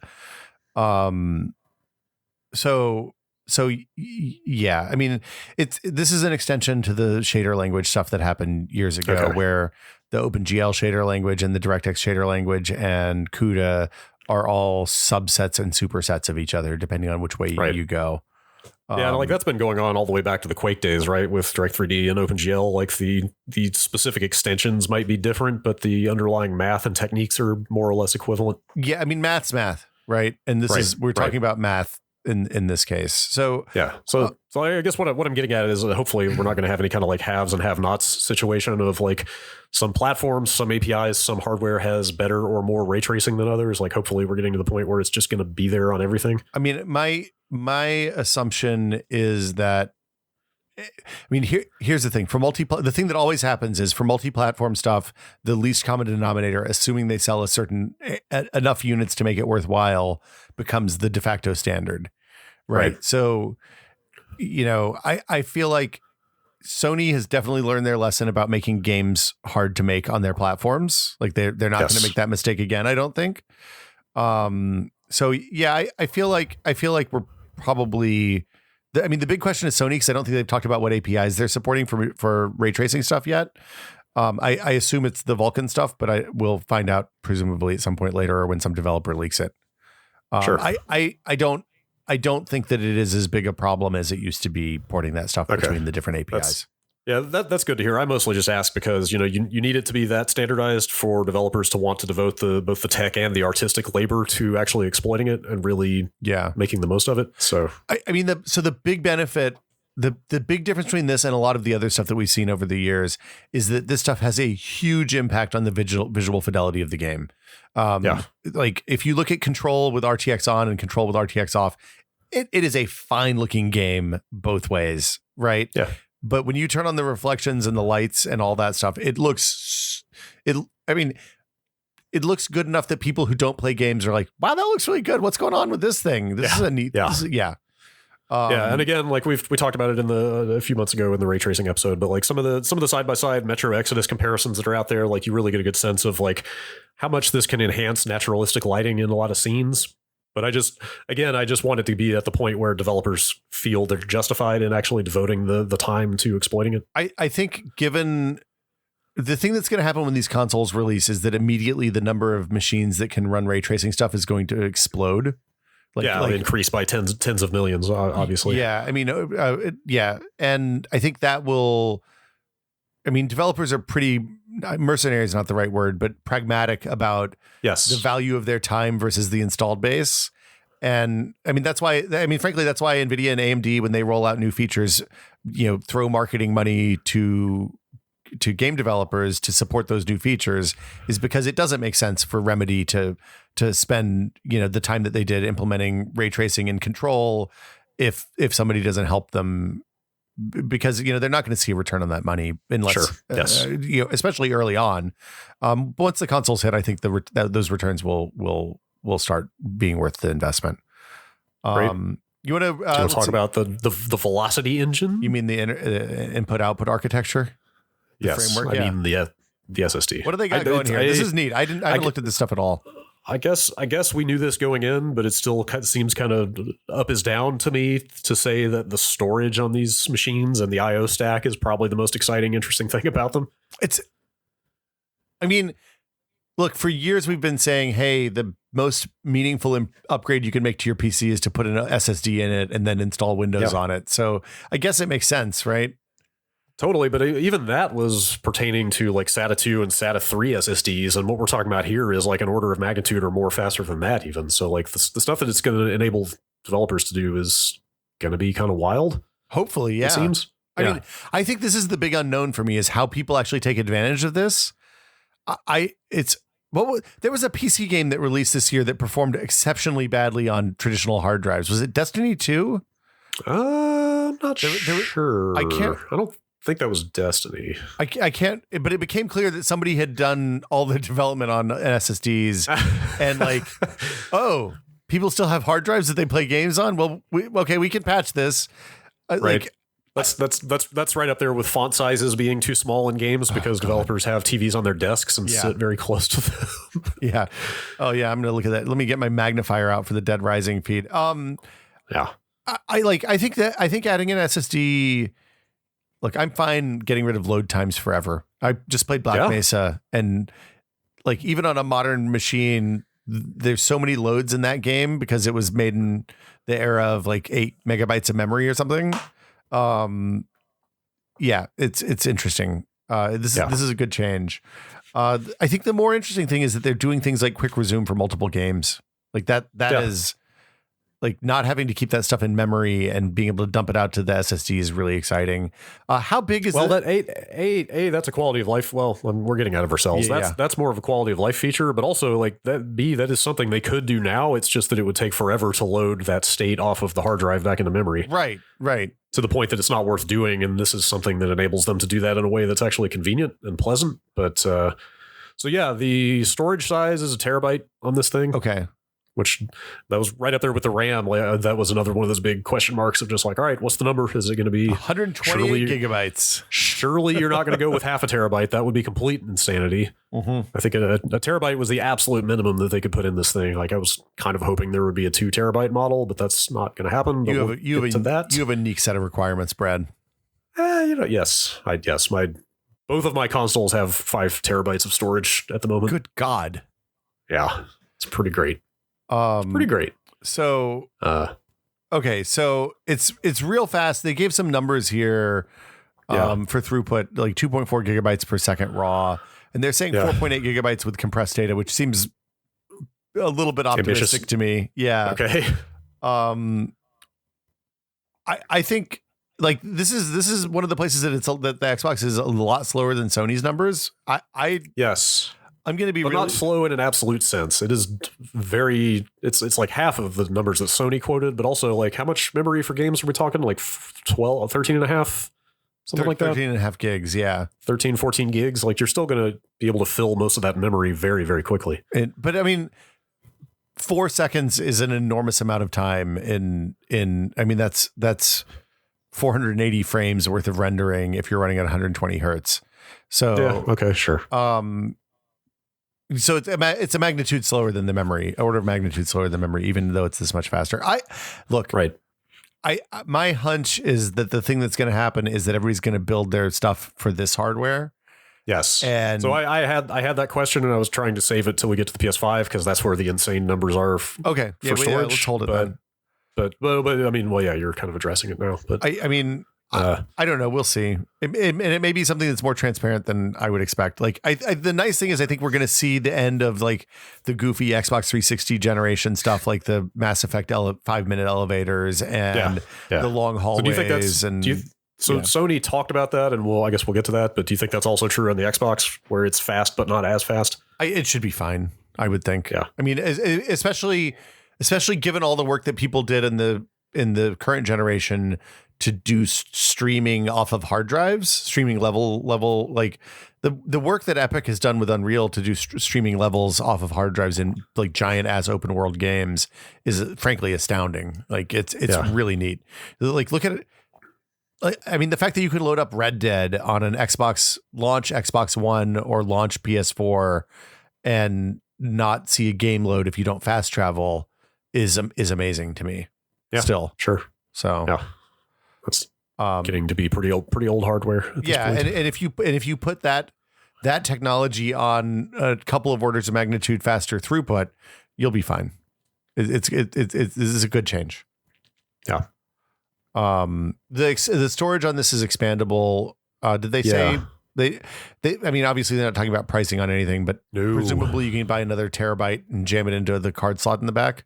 So yeah, I mean, this is an extension to the shader language stuff that happened years ago, where the OpenGL shader language and the DirectX shader language and CUDA are all subsets and supersets of each other, depending on which way you go. Yeah, like that's been going on all the way back to the Quake days, right? With Direct3D and OpenGL, like the specific extensions might be different, but the underlying math and techniques are more or less equivalent. Yeah, I mean, math's math, right? And we're talking about math in this case. So yeah. So I guess what I'm getting at is hopefully we're not going to have any kind of like haves and have-nots situation of like some platforms, some APIs, some hardware has better or more ray tracing than others. Like hopefully we're getting to the point where it's just going to be there on everything. I mean, my assumption is that, I mean, here's the thing the thing that always happens is for multi-platform stuff, the least common denominator, assuming they sell enough units to make it worthwhile, becomes the de facto standard. Right. So, I feel like Sony has definitely learned their lesson about making games hard to make on their platforms. Like they're not going to make that mistake again, I don't think. So yeah, I feel like we're probably, the big question is Sony, because I don't think they've talked about what APIs they're supporting for ray tracing stuff yet. I assume it's the Vulkan stuff, but we'll find out presumably at some point later or when some developer leaks it. Sure. I don't think that it is as big a problem as it used to be porting that stuff between the different APIs. That's good to hear. I mostly just ask because, you need it to be that standardized for developers to want to devote both the tech and the artistic labor to actually exploiting it and really making the most of it. So, the big benefit, the big difference between this and a lot of the other stuff that we've seen over the years is that this stuff has a huge impact on the visual fidelity of the game. Like if you look at Control with RTX on and Control with RTX off, it is a fine looking game both ways, right? Yeah. But when you turn on the reflections and the lights and all that stuff, it looks good enough that people who don't play games are like, wow, that looks really good. What's going on with this thing? This is a neat. Yeah. And again, like we talked about it in a few months ago in the ray tracing episode, but like some of the side by side Metro Exodus comparisons that are out there, like you really get a good sense of like how much this can enhance naturalistic lighting in a lot of scenes. But I just want it to be at the point where developers feel they're justified in actually devoting the time to exploiting it. I think given the thing that's going to happen when these consoles release is that immediately the number of machines that can run ray tracing stuff is going to explode. Increase by tens of millions, obviously. Yeah. And I think that will, developers are pretty, mercenary is not the right word, but pragmatic about the value of their time versus the installed base. And that's why, frankly, that's why NVIDIA and AMD, when they roll out new features, throw marketing money to to game developers to support those new features is because it doesn't make sense for Remedy to spend, the time that they did implementing ray tracing and control if somebody doesn't help them, because they're not going to see a return on that money unless Yes. Especially early on. But once the consoles hit, I think those returns will start being worth the investment. Great. You want to talk about the Velocity engine? You mean the input output architecture? Yes, framework? I mean the SSD. What do they got going here? This is neat. I haven't looked at this stuff at all. I guess we knew this going in, but it still seems kind of up is down to me to say that the storage on these machines and the IO stack is probably the most exciting, interesting thing about them. Look, for years we've been saying, hey, the most meaningful upgrade you can make to your PC is to put an SSD in it and then install Windows on it. So I guess it makes sense, right? Totally, but even that was pertaining to like SATA 2 and SATA 3 SSDs, and what we're talking about here is like an order of magnitude or more faster than that even. So like the stuff that it's going to enable developers to do is going to be kind of wild. Hopefully, yeah. It seems. I mean, I think this is the big unknown for me is how people actually take advantage of this. There was a PC game that released this year that performed exceptionally badly on traditional hard drives. Was it Destiny 2? I'm not sure. I don't think that was Destiny. I can't, but it became clear that somebody had done all the development on SSDs and like, oh, people still have hard drives that they play games on. Well, we can patch this. Right. That's right up there with font sizes being too small in games because developers have TVs on their desks and sit very close to them. Yeah. Oh yeah. I'm going to look at that. Let me get my magnifier out for the Dead Rising feed. Yeah. I think adding an SSD, look, I'm fine getting rid of load times forever. I just played Black Mesa, and like even on a modern machine, there's so many loads in that game because it was made in the era of like 8 megabytes of memory or something. It's interesting. This is a good change. I think the more interesting thing is that they're doing things like quick resume for multiple games. Like that is like not having to keep that stuff in memory and being able to dump it out to the SSD is really exciting. How big is that that's a quality of life. Well, we're getting out of ourselves. That's more of a quality of life feature, but also like that is something they could do now. It's just that it would take forever to load that state off of the hard drive back into memory. Right. To the point that it's not worth doing. And this is something that enables them to do that in a way that's actually convenient and pleasant. But so yeah, the storage size is 1 terabyte on this thing. Okay. Which that was right up there with the RAM. That was another one of those big question marks of just like, all right, what's the number? Is it going to be 128 gigabytes? Surely you're not going to go with 0.5 terabyte. That would be complete insanity. Mm-hmm. I think a terabyte was the absolute minimum that they could put in this thing. Like I was kind of hoping there would be a 2 terabyte model, but that's not going to happen. But you have a unique set of requirements, Brad. Yes. Both of my consoles have 5 terabytes of storage at the moment. Good God. Yeah, it's pretty great. Pretty great. So, okay, so it's real fast. They gave some numbers here for throughput, like 2.4 gigabytes per second raw, and they're saying 4.8 gigabytes with compressed data, which seems a little bit optimistic to me. Yeah. Okay. I think like this is one of the places that that the Xbox is a lot slower than Sony's numbers. Yes. I'm going to be not slow in an absolute sense. It is very, it's like half of the numbers that Sony quoted, but also like how much memory for games are we talking? Like 12, 13 and a half, something like that. 13 and a half gigs. Yeah. 13, 14 gigs. Like you're still going to be able to fill most of that memory very, very quickly. But I mean, 4 seconds is an enormous amount of time I mean, that's 480 frames worth of rendering if you're running at 120 hertz. So, okay, sure. So it's a magnitude slower than the memory, order of magnitude slower than memory, even though it's this much faster. My hunch is that the thing that's going to happen is that everybody's going to build their stuff for this hardware. Yes. And so I had that question and I was trying to save it till we get to the PS5 because that's where the insane numbers are. Okay. For storage. Let's hold it then. But I mean, well, yeah, you're kind of addressing it now. But I mean, I don't know. We'll see. It may be something that's more transparent than I would expect. Like the nice thing is I think we're going to see the end of like the goofy Xbox 360 generation stuff, like the Mass Effect 5-minute elevators and the long hallways. So do So Yeah. Sony talked about that, and I guess we'll get to that. But do you think that's also true on the Xbox, where it's fast but not as fast? It should be fine, I would think. Yeah. I mean, especially given all the work that people did in the current generation to do streaming off of hard drives, streaming level like the work that Epic has done with Unreal to do streaming levels off of hard drives in like giant ass open world games is frankly astounding. Like it's really neat. Like look at it. I mean, the fact that you could load up Red Dead on an launch Xbox One or launch PS4 and not see a game load if you don't fast travel is amazing to me. Yeah, still. Sure. So yeah, that's getting to be pretty old hardware. At this point. and if you put that technology on a couple of orders of magnitude faster throughput, you'll be fine. This is a good change. Yeah. The storage on this is expandable. Did they say they I mean, obviously they're not talking about pricing on anything, but presumably you can buy another terabyte and jam it into the card slot in the back.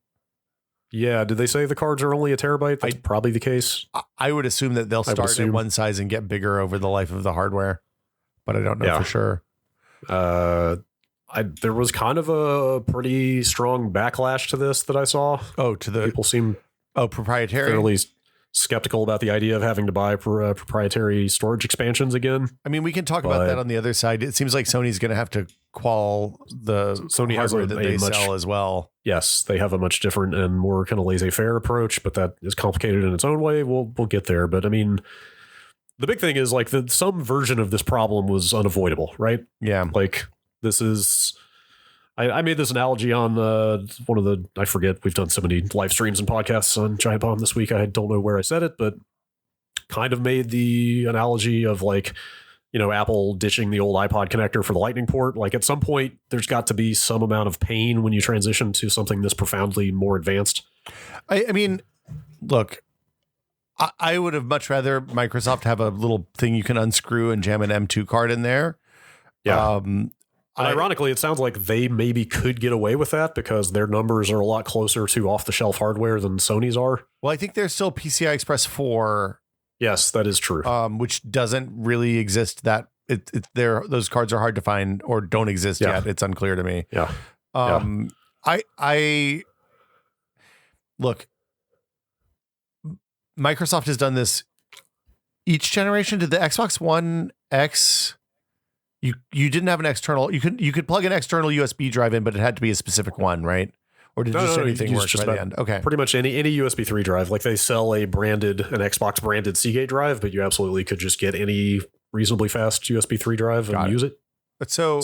Yeah. Did they say the cards are only a terabyte? That's probably the case. I would assume that they'll start at one size and get bigger over the life of the hardware, but I don't know for sure. There was kind of a pretty strong backlash to this that I saw. People seem proprietary. Fairly skeptical about the idea of having to buy proprietary storage expansions again. I mean, we can talk about that on the other side. It seems like Sony's going to have to qual the Sony hardware that they sell as well. Yes, they have a much different and more kind of laissez-faire approach, but that is complicated in its own way. We'll get there. But I mean, the big thing is like some version of this problem was unavoidable, right? Yeah. Like this is... I made this analogy on one of the, I forget, we've done so many live streams and podcasts on Giant Bomb this week. I don't know where I said it, but kind of made the analogy of like, Apple ditching the old iPod connector for the Lightning port. Like at some point, there's got to be some amount of pain when you transition to something this profoundly more advanced. I mean, look, I would have much rather Microsoft have a little thing you can unscrew and jam an M2 card in there. Yeah. Ironically, it sounds like they maybe could get away with that because their numbers are a lot closer to off-the-shelf hardware than Sony's are. Well, I think there's still PCI Express 4. Yes, that is true. Which doesn't really exist. Those cards are hard to find or don't exist yet. It's unclear to me. Yeah. I look. Microsoft has done this each generation. Did the Xbox One X? You didn't have an external. You could plug an external USB drive in, but it had to be a specific one, right? Or did anything work by the end? Okay, pretty much any USB 3 drive. Like they sell an Xbox branded Seagate drive, but you absolutely could just get any reasonably fast USB 3 drive and use it. But so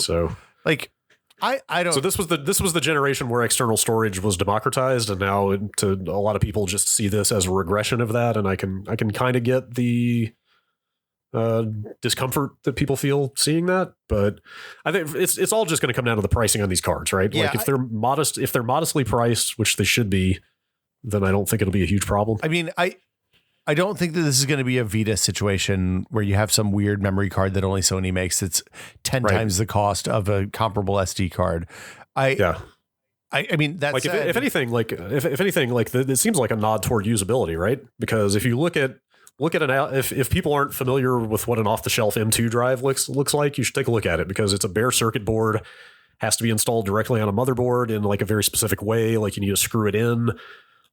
like I don't. So this was the generation where external storage was democratized, and now to a lot of people just see this as a regression of that. And I can kind of get the discomfort that people feel seeing that, but I think it's all just going to come down to the pricing on these cards, right? Yeah, like if they're modestly priced, which they should be, then I don't think it'll be a huge problem. I mean, I don't think that this is going to be a Vita situation where you have some weird memory card that only Sony makes. It's 10 times the cost of a comparable SD card. I mean, that's like if anything, it seems like a nod toward usability, right? Because if you look at if people aren't familiar with what an off-the-shelf M2 drive looks like, you should take a look at it because it's a bare circuit board, has to be installed directly on a motherboard in like a very specific way. Like you need to screw it in.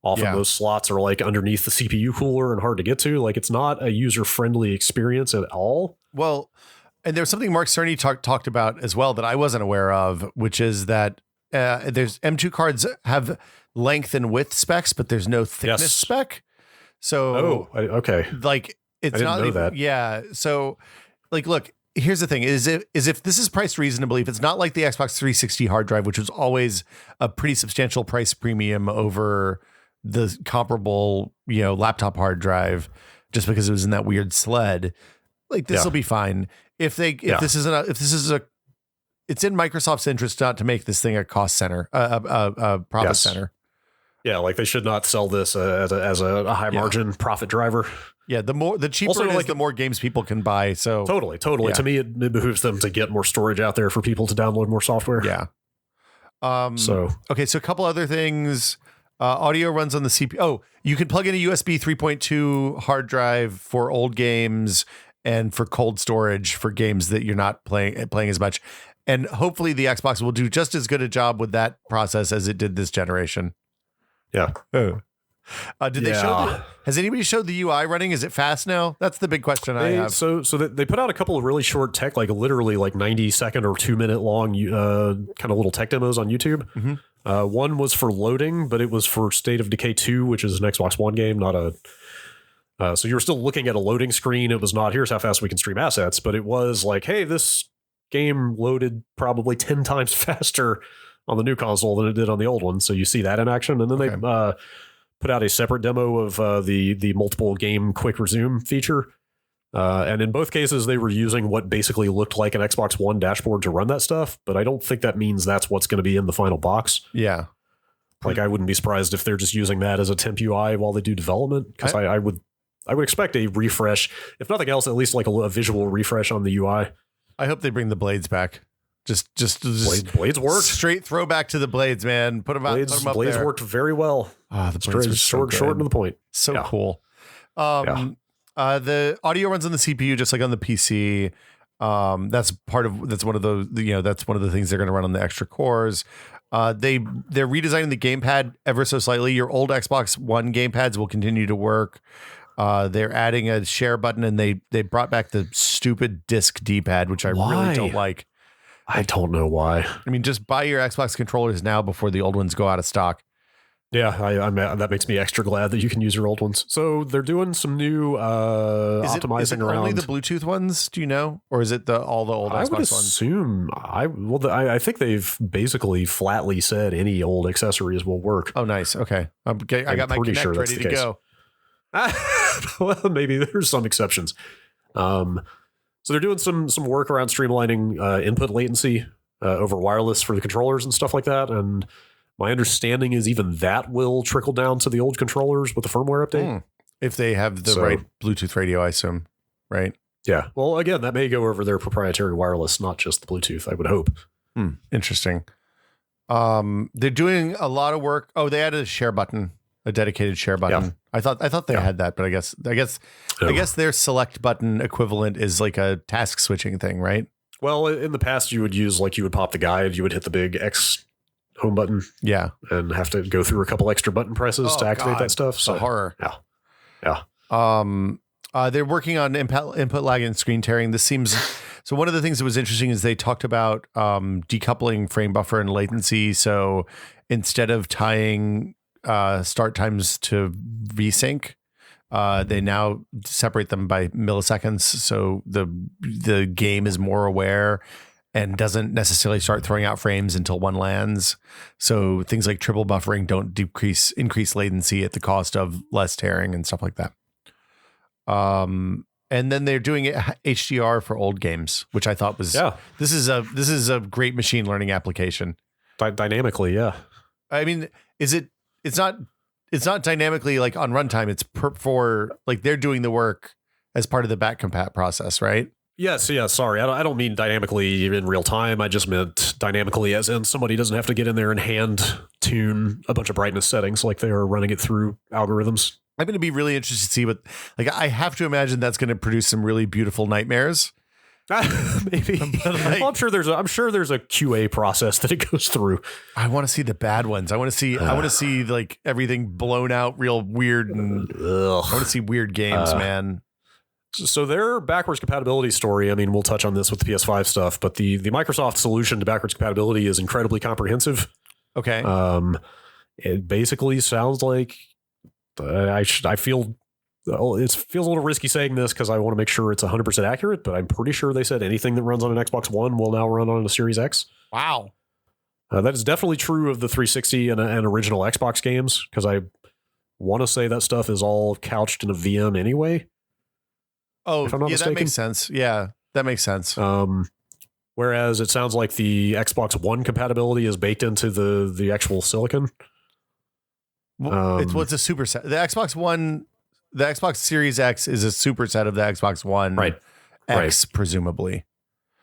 Often those slots are like underneath the CPU cooler and hard to get to. Like it's not a user-friendly experience at all. Well, and there's something Mark Cerny talked about as well that I wasn't aware of, which is that there's M2 have length and width specs, but there's no thickness spec. So, okay. Like it's I didn't not know that. Yeah. So like, look, here's the thing is if this is priced reasonably, if it's not like the Xbox 360 hard drive, which was always a pretty substantial price premium over the comparable, laptop hard drive, just because it was in that weird sled, like this will be fine. It's in Microsoft's interest not to make this thing a cost center, a profit center. Yeah, like they should not sell this as a high margin profit driver. Yeah, the cheaper also, it is, the more games people can buy. So totally. Yeah. To me, it behooves them to get more storage out there for people to download more software. Yeah. So a couple other things. Audio runs on the CPU. Oh, you can plug in a USB 3.2 hard drive for old games and for cold storage for games that you're not playing as much. And hopefully the Xbox will do just as good a job with that process as it did this generation. Yeah. Did they show? Has anybody showed the UI running? Is it fast now? That's the big question I have. So they put out a couple of really short tech, like literally like 90-second or 2-minute long, kind of little tech demos on YouTube. Mm-hmm. One was for loading, but it was for State of Decay 2, which is an Xbox One game, not a. So you were still looking at a loading screen. It was not here's how fast we can stream assets, but it was like, hey, this game loaded probably 10 times faster on the new console than it did on the old one. So you see that in action, and then they put out a separate demo of the multiple game quick resume feature. And in both cases, they were using what basically looked like an Xbox One dashboard to run that stuff. But I don't think that means that's what's going to be in the final box. Yeah. Like, I wouldn't be surprised if they're just using that as a temp UI while they do development. Because I would expect a refresh, if nothing else, at least like a visual refresh on the UI. I hope they bring the blades back. Just Blades work. Straight throwback to the blades, man. Put them out. Blades, put them up blades there. worked very well. The blades were short and to the point. So cool. The audio runs on the CPU just like on the PC. That's one of the that's one of the things they're going to run on the extra cores. They're redesigning the gamepad ever so slightly. Your old Xbox One gamepads will continue to work. They're adding a share button, and they brought back the stupid disc D-pad, which I really don't like. I don't know why. I mean, just buy your Xbox controllers now before the old ones go out of stock. Yeah, that makes me extra glad that you can use your old ones. So they're doing some new optimizing is it around. Only the Bluetooth ones? Do you know, or is it all the old Xbox ones? I would assume. I think they've basically flatly said any old accessories will work. Oh, nice. Okay, I got my Kinect ready to go. Well, maybe there's some exceptions. So they're doing some work around streamlining input latency over wireless for the controllers and stuff like that. And my understanding is even that will trickle down to the old controllers with the firmware update. If they have the right Bluetooth radio, I assume, right? Yeah. Well, again, that may go over their proprietary wireless, not just the Bluetooth, I would hope. Interesting. They're doing a lot of work. Oh, they added a share button, a dedicated share button. Yeah. I thought they had that, but I guess their select button equivalent is like a task switching thing, right? Well, in the past, you would pop the guide, you would hit the big X home button, and have to go through a couple extra button presses to activate that stuff. So the horror, yeah. They're working on input lag and screen tearing. This seems so. One of the things that was interesting is they talked about decoupling frame buffer and latency. So instead of tying start times to VSync, they now separate them by milliseconds, so the game is more aware and doesn't necessarily start throwing out frames until one lands. So things like triple buffering don't increase latency at the cost of less tearing and stuff like that. And then they're doing it HDR for old games, which I thought was this is a great machine learning application. Dynamically, yeah. I mean, it's not dynamically like on runtime. It's for like they're doing the work as part of the back compat process, right? Yes. Yeah. Sorry. I don't mean dynamically in real time. I just meant dynamically as in somebody doesn't have to get in there and hand tune a bunch of brightness settings like they are running it through algorithms. I'm going to be really interested to see what, like, I have to imagine that's going to produce some really beautiful nightmares. Maybe. Like, well, I'm sure there's a QA process that it goes through. I want to see the bad ones. I want to see like everything blown out real weird, and I want to see weird games, man. So their backwards compatibility story, I mean, we'll touch on this with the PS5 stuff, but the Microsoft solution to backwards compatibility is incredibly comprehensive. Okay. It basically sounds like I feel it feels a little risky saying this because I want to make sure it's 100% accurate, but I'm pretty sure they said anything that runs on an Xbox One will now run on a Series X. Wow. That is definitely true of the 360 and original Xbox games, because I want to say that stuff is all couched in a VM anyway. Oh, if I'm not mistaken. That makes sense. Yeah, that makes sense. Whereas it sounds like the Xbox One compatibility is baked into the actual silicon. It's a superset. The Xbox Series X is a superset of the Xbox One X, presumably.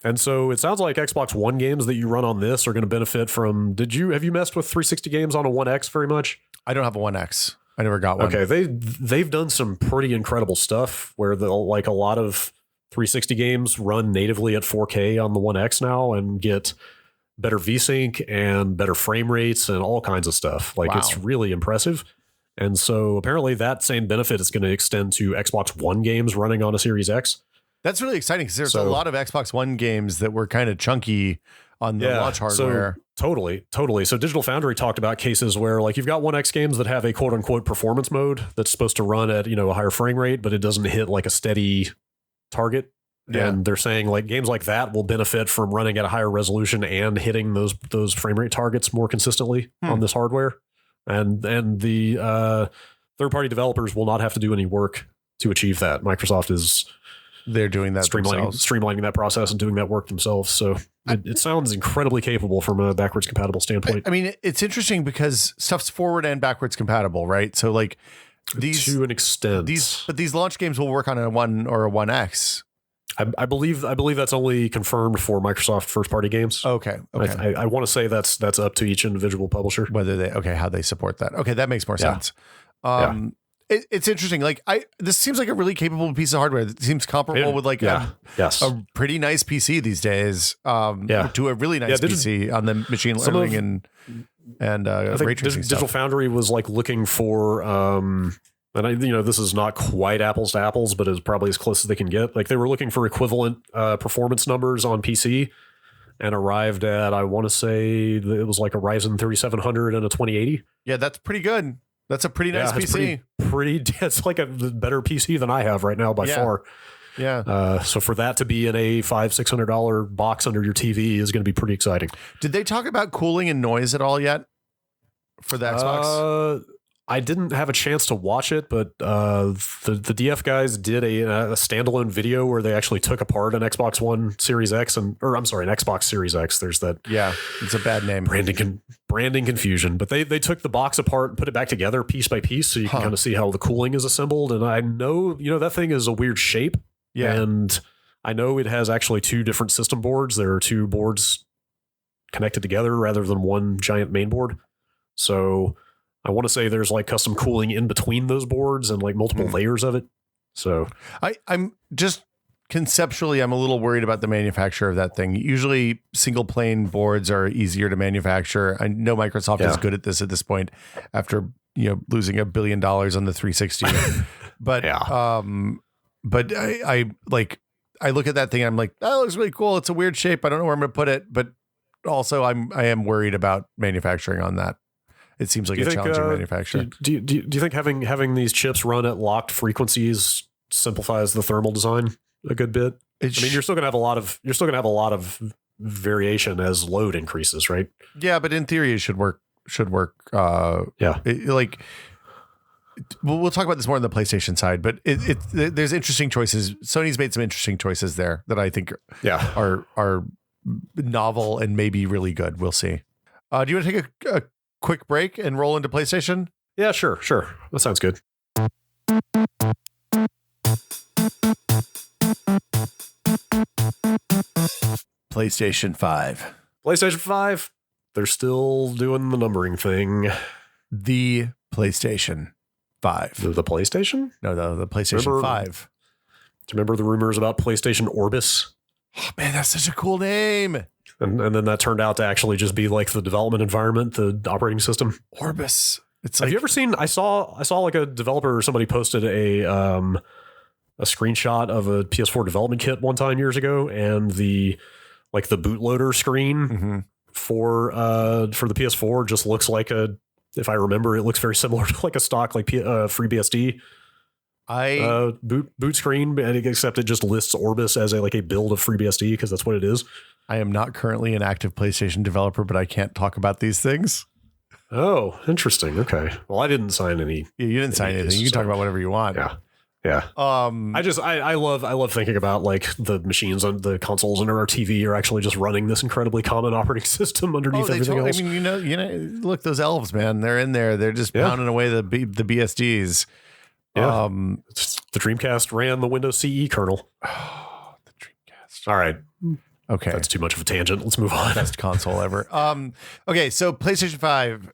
And so it sounds like Xbox One games that you run on this are going to benefit from. Have you messed with 360 games on a One X very much? I don't have a One X. I never got one. Okay, they've done some pretty incredible stuff where they'll like a lot of 360 games run natively at 4K on the One X now and get better VSync and better frame rates and all kinds of stuff. Like it's really impressive. And so apparently that same benefit is going to extend to Xbox One games running on a Series X. That's really exciting because there's a lot of Xbox One games that were kind of chunky on the launch hardware. So, totally. So Digital Foundry talked about cases where like you've got One X games that have a quote unquote performance mode that's supposed to run at, a higher frame rate, but it doesn't hit like a steady target. Yeah. And they're saying like games like that will benefit from running at a higher resolution and hitting those frame rate targets more consistently on this hardware. And the third-party developers will not have to do any work to achieve that. Microsoft is they're doing that streamlining that process and doing that work themselves. So it sounds incredibly capable from a backwards compatible standpoint. I mean, it's interesting because stuff's forward and backwards compatible, right? So like these to an extent, these launch games will work on a One or a One X. I believe that's only confirmed for Microsoft first party games. Okay. I want to say that's up to each individual publisher whether how they support that. Okay, that makes more sense. It's interesting. Like this seems like a really capable piece of hardware. It seems comparable with like a pretty nice PC these days. To a really nice PC on the machine learning and ray tracing stuff. Digital Foundry was like looking for and this is not quite apples to apples, but it's probably as close as they can get. Like they were looking for equivalent performance numbers on PC and arrived at, I want to say it was like a Ryzen 3700 and a 2080. Yeah, that's pretty good. That's a pretty nice PC. It's like a better PC than I have right now by far. Yeah. So for that to be in a $500-$600 box under your TV is going to be pretty exciting. Did they talk about cooling and noise at all yet for the Xbox? I didn't have a chance to watch it, but the DF guys did a standalone video where they actually took apart an Xbox One Series X an Xbox Series X. There's that. Yeah, it's a bad name. Branding confusion. But they took the box apart and put it back together piece by piece so you can kind of see how the cooling is assembled. And I know, that thing is a weird shape. Yeah. And I know it has actually two different system boards. There are two boards connected together rather than one giant main board. So I want to say there's like custom cooling in between those boards and like multiple layers of it. So I'm just conceptually, I'm a little worried about the manufacture of that thing. Usually single plane boards are easier to manufacture. I know Microsoft is good at this point after, losing $1 billion on the 360. But I look at that thing and I'm like, that looks really cool. It's a weird shape. I don't know where I'm going to put it, but also I am worried about manufacturing on that. It seems like a challenging manufacture. Do you think having these chips run at locked frequencies simplifies the thermal design a good bit? You're still gonna have a lot of variation as load increases, right? Yeah, but in theory, it should work. We'll talk about this more on the PlayStation side, but there's interesting choices. Sony's made some interesting choices there that I think are novel and maybe really good. We'll see. Do you want to take a quick break and roll into PlayStation? Yeah, sure. That sounds good. PlayStation 5. PlayStation 5. They're still doing the numbering thing. The PlayStation 5. The PlayStation? No, the PlayStation 5. Do you remember the rumors about PlayStation Orbis? Oh, man, that's such a cool name. And then that turned out to actually just be like the development environment, the operating system. Orbis. Have you ever seen? I saw like a developer or somebody posted a screenshot of a PS4 development kit one time years ago, and the bootloader screen for the PS4 just looks like if I remember, it looks very similar to like a stock like FreeBSD boot screen, except it just lists Orbis as a build of FreeBSD because that's what it is. I am not currently an active PlayStation developer, but I can't talk about these things. Oh, interesting. Okay. Well, I didn't sign any. You didn't sign anything. You can talk about whatever you want. Yeah. I love thinking about like the machines on the consoles under our TV are actually just running this incredibly common operating system underneath everything else. I mean, look, those elves, man, they're in there. They're just pounding away the BSDs. Yeah. The Dreamcast ran the Windows CE kernel. Oh, the Dreamcast. All right. Okay. That's too much of a tangent. Let's move on. Best console ever. Okay. So PlayStation 5,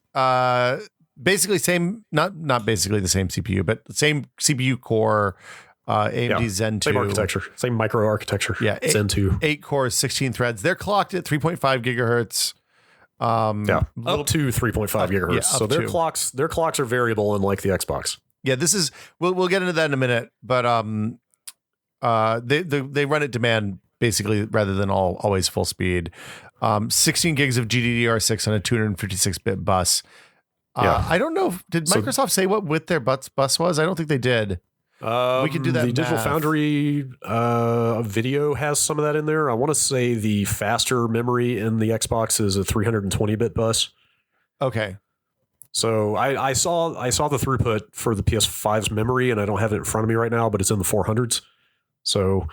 basically same, not basically the same CPU, but the same CPU core, AMD Zen 2. Same architecture, same micro architecture. Yeah, Zen 2. 8 cores, 16 threads. They're clocked at 3.5 gigahertz. Up to 3.5 gigahertz. Yeah, so their clocks are variable, unlike the Xbox. Yeah, this is we'll get into that in a minute, but they run at demand basically rather than always full speed. 16 gigs of GDDR6 on a 256-bit bus. I don't know. Did Microsoft say what width their bus was? I don't think they did. We can do that. The Digital Foundry video has some of that in there. I want to say the faster memory in the Xbox is a 320-bit bus. Okay. So I saw the throughput for the PS5's memory, and I don't have it in front of me right now, but it's in the 400s. So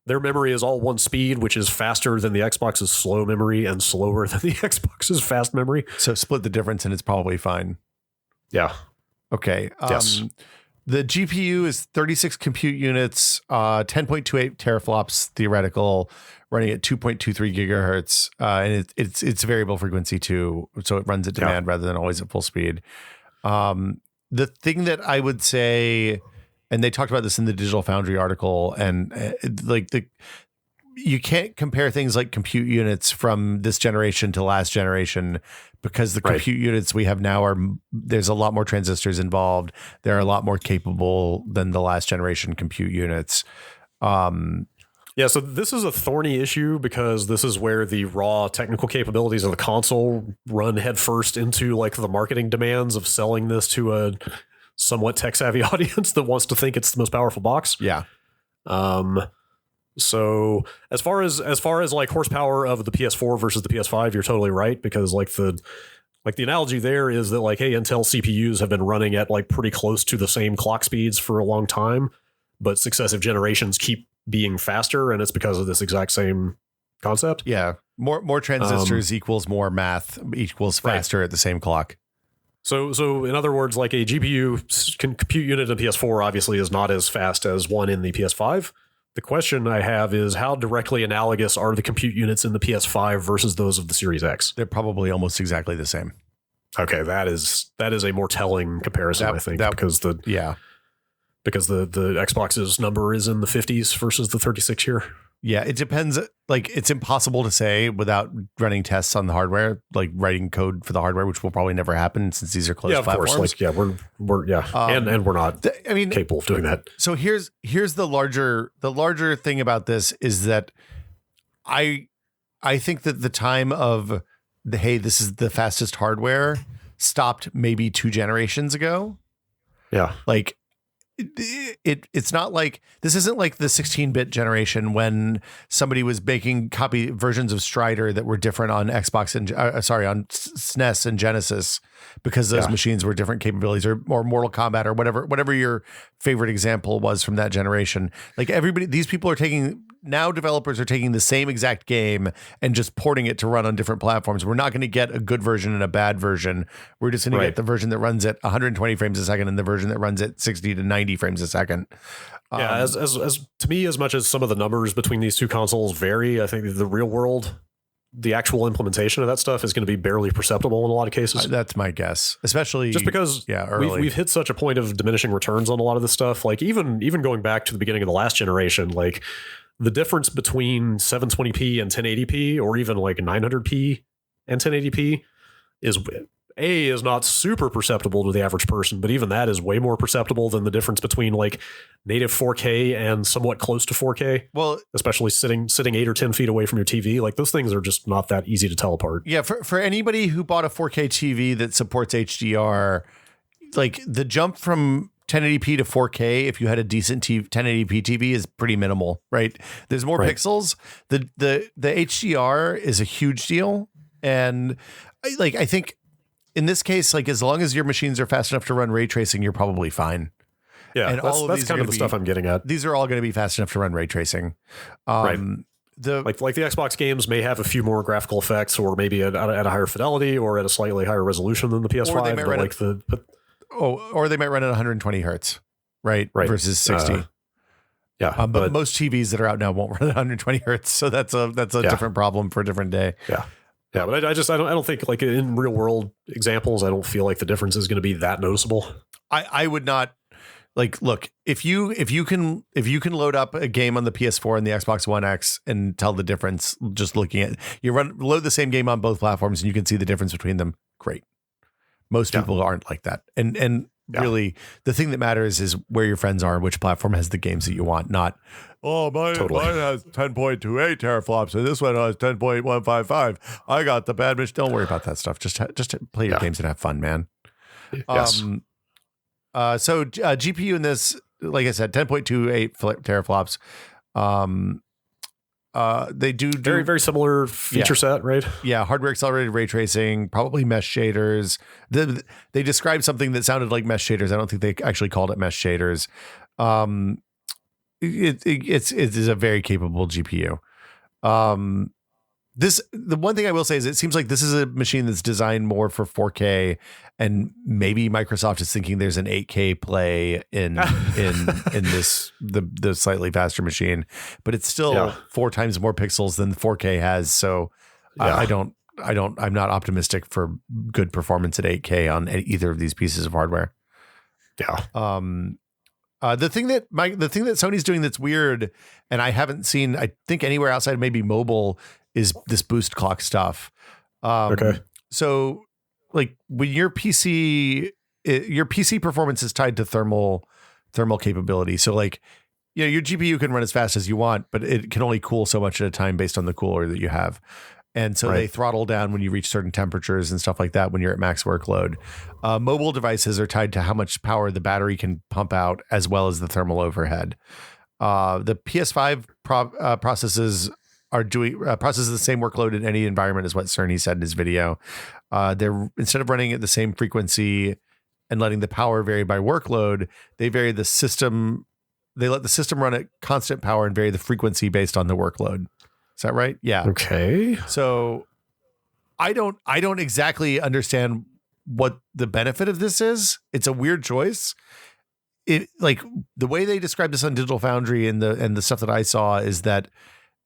their memory is all one speed, which is faster than the Xbox's slow memory and slower than the Xbox's fast memory. So split the difference, and it's probably fine. Yeah. Okay. Yes. The GPU is 36 compute units, 10.28 teraflops theoretical, running at 2.23 gigahertz, and it's variable frequency too, so it runs at demand rather than always at full speed. The thing that I would say, and they talked about this in the Digital Foundry article, and you can't compare things like compute units from this generation to last generation because the compute units we have now there's a lot more transistors involved. They're a lot more capable than the last generation compute units. Yeah, so this is a thorny issue because this is where the raw technical capabilities of the console run headfirst into like the marketing demands of selling this to a somewhat tech savvy audience that wants to think it's the most powerful box. Yeah. So as far as like horsepower of the PS4 versus the PS5, you're totally right, because like the analogy there is that like, hey, Intel CPUs have been running at like pretty close to the same clock speeds for a long time, but successive generations keep being faster, and it's because of this exact same concept. Yeah. More transistors equals more math equals faster at the same clock. So in other words, like a GPU compute unit in PS4 obviously is not as fast as one in the PS5. The question I have is how directly analogous are the compute units in the PS5 versus those of the Series X? They're probably almost exactly the same. Okay, that is a more telling comparison, I think, because the Xbox's number is in the 50s versus the 36 here. Yeah, it depends. Like, it's impossible to say without running tests on the hardware, like writing code for the hardware, which will probably never happen since these are closed platforms. Course. Like, we're and we're not. Capable of doing that. So here's the larger thing about this is that I think that the time of this is the fastest hardware stopped maybe 2 generations ago. Yeah, like. It's not like this isn't like the 16-bit generation when somebody was making copy versions of Strider that were different on Xbox and on SNES and Genesis because those machines were different capabilities, or Mortal Kombat or whatever your favorite example was from that generation. Like developers are taking the same exact game and just porting it to run on different platforms. We're not going to get a good version and a bad version. We're just going to get the version that runs at 120 frames a second and the version that runs at 60 to 90 frames a second. As to me, as much as some of the numbers between these two consoles vary, I think the real world, the actual implementation of that stuff is going to be barely perceptible in a lot of cases. That's my guess, especially just because we've hit such a point of diminishing returns on a lot of this stuff. Like even going back to the beginning of the last generation, like the difference between 720p and 1080p, or even like 900p and 1080p, is not super perceptible to the average person, but even that is way more perceptible than the difference between like native 4K and somewhat close to 4K. Well, especially sitting 8 or 10 feet away from your TV, like those things are just not that easy to tell apart. Yeah, for anybody who bought a 4K TV that supports HDR, like the jump from 1080p to 4K, if you had a decent 1080p TV, is pretty minimal, right? There's more pixels. The HDR is a huge deal, and I think in this case, like as long as your machines are fast enough to run ray tracing, you're probably fine. Yeah, and that's kind of the stuff I'm getting at. These are all going to be fast enough to run ray tracing. Right. Like the Xbox games may have a few more graphical effects, or maybe at a higher fidelity, or at a slightly higher resolution than the PS5. Or they might run at 120 hertz, right? Versus 60. But most TVs that are out now won't run at 120 hertz, so that's a different problem for a different day. Yeah, but I don't think like in real world examples, I don't feel like the difference is going to be that noticeable. I would not like look if you can load up a game on the PS4 and the Xbox One X and tell the difference just looking at load the same game on both platforms and you can see the difference between them. Great. Most people aren't like that. And really the thing that matters is where your friends are and which platform has the games that you want, not mine has 10.28 teraflops and this one has 10.155. I got the bad machine. Don't worry about that stuff. Just play your games and have fun, man. Yes. So GPU in this, like I said, 10.28 teraflops. They do very, very similar feature set, right? Yeah, hardware accelerated ray tracing, probably mesh shaders. They described something that sounded like mesh shaders. I don't think they actually called it mesh shaders. It is a very capable GPU. The one thing I will say is it seems like this is a machine that's designed more for 4K, and maybe Microsoft is thinking there's an 8K play in this the slightly faster machine, but it's still 4 times more pixels than the 4K has. So I'm not optimistic for good performance at 8K on either of these pieces of hardware. Yeah. The thing that Sony's doing that's weird, and I haven't seen, I think anywhere outside of maybe mobile, is this boost clock stuff. Okay. So like when your PC performance is tied to thermal capability. So like, your GPU can run as fast as you want, but it can only cool so much at a time based on the cooler that you have. And so they throttle down when you reach certain temperatures and stuff like that when you're at max workload. Mobile devices are tied to how much power the battery can pump out as well as the thermal overhead. The PS5 processes the same workload in any environment as what Cerny said in his video. They're instead of running at the same frequency and letting the power vary by workload, they vary the system. They let the system run at constant power and vary the frequency based on the workload. Is that right? Yeah. Okay. So I don't exactly understand what the benefit of this is. It's a weird choice. It like the way they described this on Digital Foundry and the stuff that I saw is that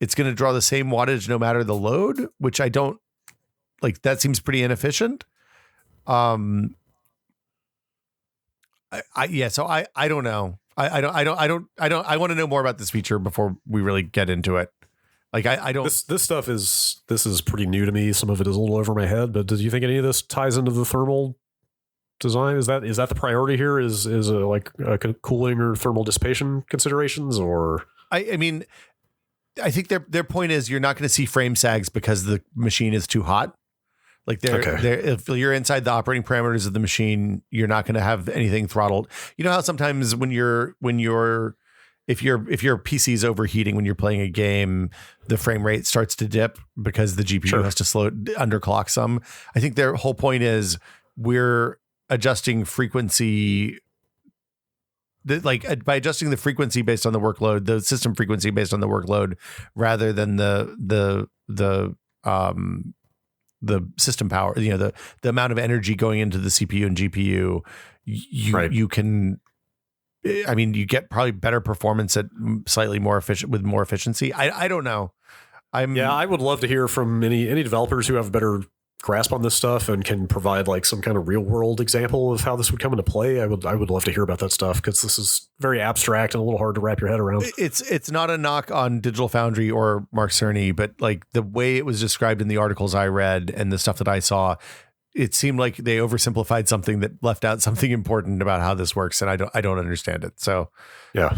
it's going to draw the same wattage no matter the load, which I don't like. That seems pretty inefficient. So I don't know. I want to know more about this feature before we really get into it. Like I don't. This stuff is pretty new to me. Some of it is a little over my head. But do you think any of this ties into the thermal design? Is that the priority here? Is cooling or thermal dissipation considerations? Or I mean, I think their point is you're not going to see frame sags because the machine is too hot. Like if you're inside the operating parameters of the machine, you're not going to have anything throttled. You know how sometimes if your PC is overheating when you're playing a game, the frame rate starts to dip because the GPU has to underclock some. I think their whole point is we're adjusting frequency. By adjusting the frequency based on the workload, the system frequency based on the workload, rather than the system power, the amount of energy going into the CPU and GPU, you can. I mean, you get probably better performance at slightly more efficient with more efficiency. I don't know. I would love to hear from any developers who have a better grasp on this stuff and can provide like some kind of real world example of how this would come into play. I would love to hear about that stuff because this is very abstract and a little hard to wrap your head around. It's not a knock on Digital Foundry or Mark Cerny, but like the way it was described in the articles I read and the stuff that I saw, it seemed like they oversimplified something that left out something important about how this works, and I don't understand it. So, yeah.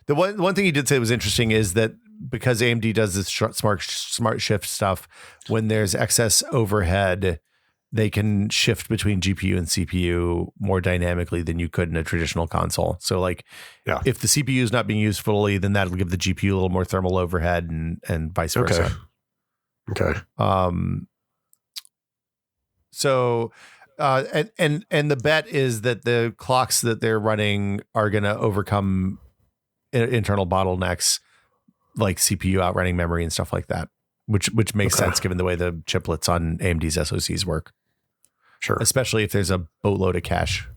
The one thing he did say was interesting is that because AMD does this smart shift stuff, when there's excess overhead, they can shift between GPU and CPU more dynamically than you could in a traditional console. So, like, if the CPU is not being used fully, then that'll give the GPU a little more thermal overhead, and vice versa. Okay. So, and the bet is that the clocks that they're running are going to overcome internal bottlenecks like CPU outrunning memory and stuff like that, which makes sense given the way the chiplets on AMD's SoCs work. Sure, especially if there's a boatload of cache.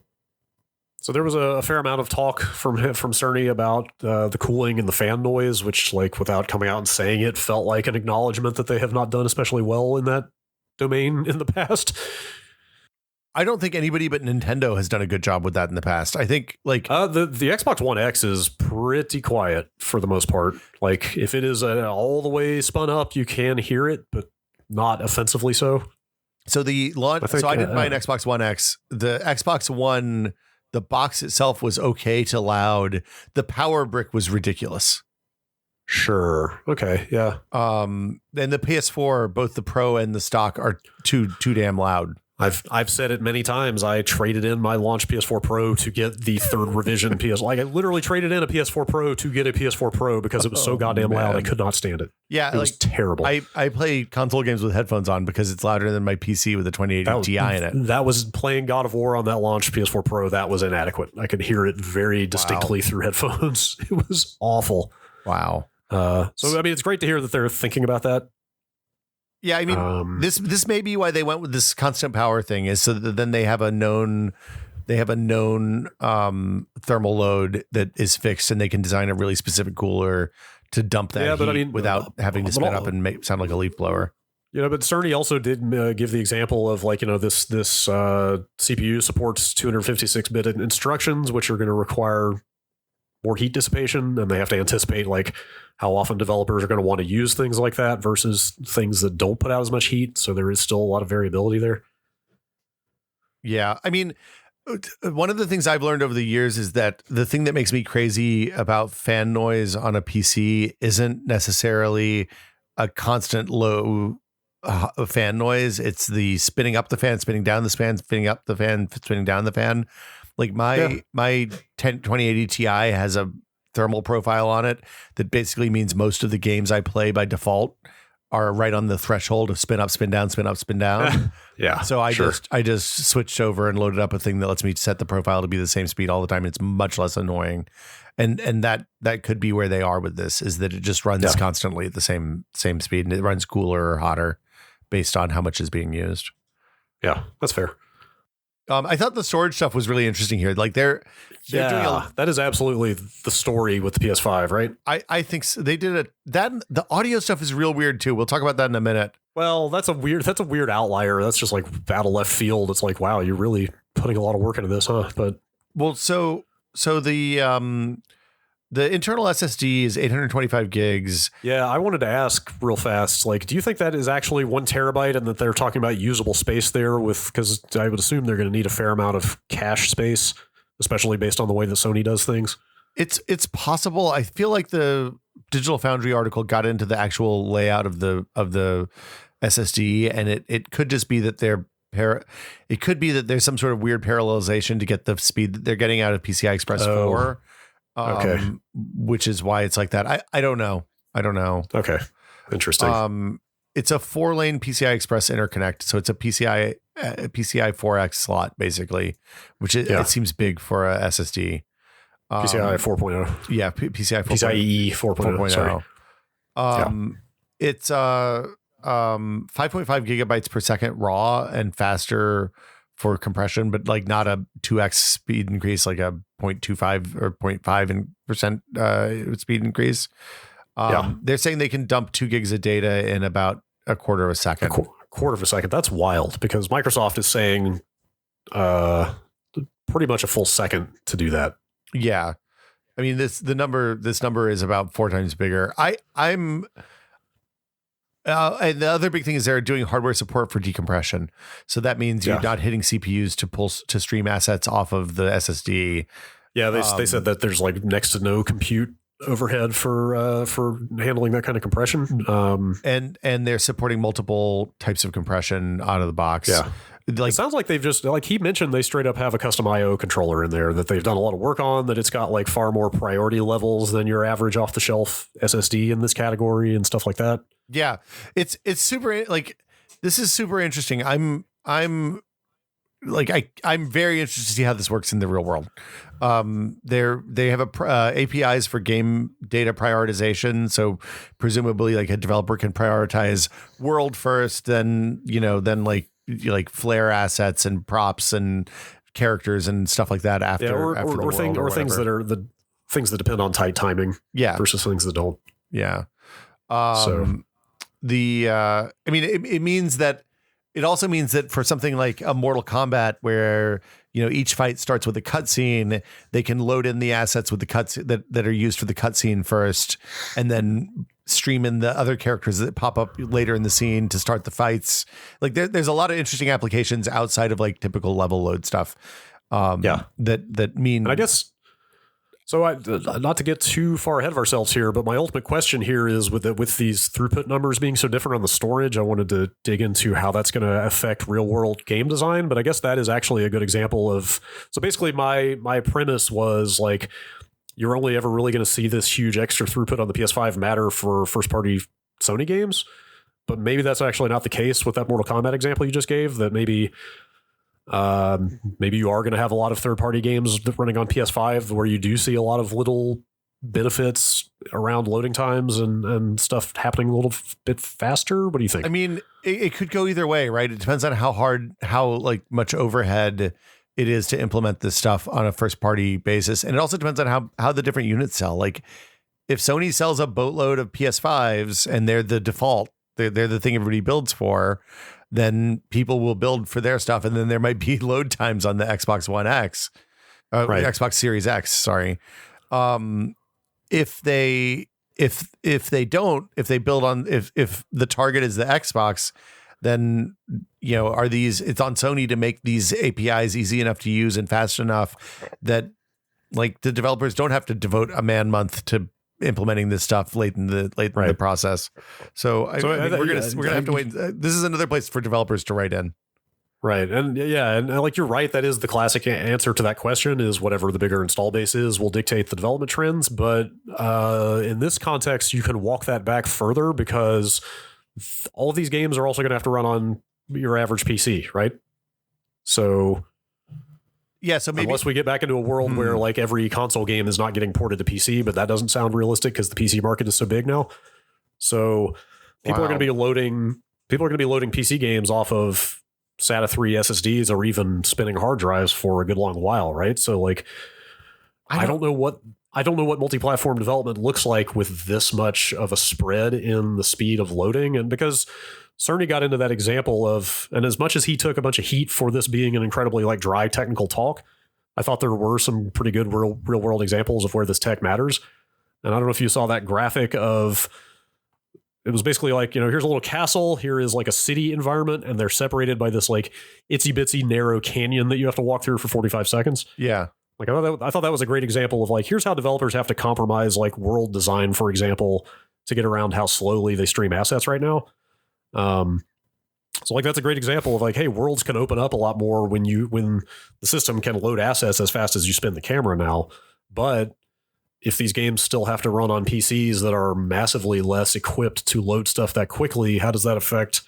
So there was a fair amount of talk from Cerny about the cooling and the fan noise, which, like, without coming out and saying it, felt like an acknowledgement that they have not done especially well in that domain in the past. I don't think anybody but Nintendo has done a good job with that in the past. I think like the Xbox One X is pretty quiet for the most part. Like if it is all the way spun up, you can hear it, but not offensively so. So the launch. So I didn't buy an Xbox One X. The Xbox One, the box itself was okay to loud. The power brick was ridiculous. Sure. Okay. Yeah. And the PS4, both the Pro and the stock, are too damn loud. I've said it many times. I traded in my launch PS4 Pro to get the third revision PS. Like I literally traded in a PS4 Pro to get a PS4 Pro because it was so goddamn loud. I could not stand it. Yeah, it was terrible. I play console games with headphones on because it's louder than my PC with a 2080 Ti in it. That was playing God of War on that launch PS4 Pro. That was inadequate. I could hear it very distinctly through headphones. It was awful. Wow. So I mean, it's great to hear that they're thinking about that. Yeah, I mean, this may be why they went with this constant power thing, is so that then they have a known thermal load that is fixed, and they can design a really specific cooler to dump that heat without having to spin up and sound like a leaf blower. You know, but Cerny also did give the example of like, you know, this CPU supports 256-bit instructions, which are going to require more heat dissipation, and they have to anticipate like how often developers are going to want to use things like that versus things that don't put out as much heat. So there is still a lot of variability there. Yeah. I mean, one of the things I've learned over the years is that the thing that makes me crazy about fan noise on a PC isn't necessarily a constant low fan noise. It's the spinning up the fan, spinning down the fan, spinning up the fan, spinning down the fan. Like my 2080 Ti has a thermal profile on it that basically means most of the games I play by default are right on the threshold of spin up, spin down, spin up, spin down. Yeah. So I just switched over and loaded up a thing that lets me set the profile to be the same speed all the time. It's much less annoying. And that could be where they are with this, is that it just runs constantly at the same speed, and it runs cooler or hotter based on how much is being used. Yeah, that's fair. I thought the storage stuff was really interesting here. Like they're doing that is absolutely the story with the PS5, right? I think so. They did it. The audio stuff is real weird too. We'll talk about that in a minute. Well, that's a weird outlier. That's just like out of left field. It's like, wow, you're really putting a lot of work into this, huh? But so the internal SSD is 825 gigs. Yeah, I wanted to ask real fast, like, do you think that is actually 1 terabyte and that they're talking about usable space there because I would assume they're going to need a fair amount of cache space, especially based on the way that Sony does things? It's possible. I feel like the Digital Foundry article got into the actual layout of the SSD, and it could just be that it could be that there's some sort of weird parallelization to get the speed that they're getting out of PCI Express 4. Okay. Which is why it's like that. I don't know. Okay. Interesting. It's a 4-lane PCI Express interconnect. So it's a PCI 4X slot, basically, which it seems big for a SSD. PCI 4.0. Yeah. PCIe 4.0. Sorry. It's 5.5 gigabytes per second raw and faster for compression, but like not a 2x speed increase, like a 0.25 or 0.5% speed increase. They're saying they can dump 2 gigs of data in about a quarter of a second. Quarter of a second. That's wild, because Microsoft is saying pretty much a full second to do that. Yeah. I mean, this number is about 4 times bigger. And the other big thing is they're doing hardware support for decompression. So that means you're not hitting CPUs to stream assets off of the SSD. Yeah, they said that there's like next to no compute overhead for handling that kind of compression. And they're supporting multiple types of compression out of the box. Yeah. It sounds like they've just, like he mentioned, they straight up have a custom IO controller in there that they've done a lot of work on, that it's got like far more priority levels than your average off the shelf SSD in this category and stuff like that. Yeah, it's super, like, this is super interesting. I'm very interested to see how this works in the real world. They have APIs for game data prioritization. So presumably like a developer can prioritize world first, then like flare assets and props and characters and stuff like that after, or things that are the things that depend on tight timing. Yeah. Versus things that don't. Yeah. It means that it also means that for something like a Mortal Kombat, where each fight starts with a cutscene, they can load in the assets with the cuts that are used for the cutscene first, and then stream in the other characters that pop up later in the scene to start the fights. Like there's a lot of interesting applications outside of like typical level load stuff. That mean, and I guess. So, not to get too far ahead of ourselves here, but my ultimate question here is with these throughput numbers being so different on the storage, I wanted to dig into how that's going to affect real world game design. But I guess that is actually a good example of. So basically, my premise was like, you're only ever really going to see this huge extra throughput on the PS5 matter for first party Sony games, but maybe that's actually not the case with that Mortal Kombat example you just gave. That maybe you are going to have a lot of third-party games running on PS5 where you do see a lot of little benefits around loading times and stuff happening a little bit faster. What do you think? I mean, it could go either way, right? It depends on how like much overhead it is to implement this stuff on a first-party basis, and it also depends on how the different units sell. Like, if Sony sells a boatload of PS5s and they're the default, they're the thing everybody builds for, then people will build for their stuff, and then there might be load times on the Xbox One X, right. Xbox Series X. Sorry, if they build on if the target is the Xbox, then it's on Sony to make these APIs easy enough to use and fast enough that like the developers don't have to devote a man month to implementing this stuff late in the process. So I mean, we're gonna have to wait. This is another place for developers to write in. Right. And like you're right, that is the classic answer to that question is whatever the bigger install base is will dictate the development trends. But in this context, you can walk that back further because all of these games are also going to have to run on your average PC, right? So yeah, so maybe unless we get back into a world where like every console game is not getting ported to PC, but that doesn't sound realistic because the PC market is so big now. So people are going to be loading PC games off of SATA 3 SSDs or even spinning hard drives for a good long while, right? So like I don't know what multi-platform development looks like with this much of a spread in the speed of loading. And because Cerny got into that example of, and as much as he took a bunch of heat for this being an incredibly like dry technical talk, I thought there were some pretty good real world examples of where this tech matters. And I don't know if you saw that graphic of, it was basically like, here's a little castle, here is like a city environment, and they're separated by this like itsy bitsy narrow canyon that you have to walk through for 45 seconds. Yeah. Like I thought that was a great example of like, here's how developers have to compromise like world design, for example, to get around how slowly they stream assets right now. So like that's a great example of like, hey, worlds can open up a lot more when the system can load assets as fast as you spin the camera now. But if these games still have to run on PCs that are massively less equipped to load stuff that quickly, how does that affect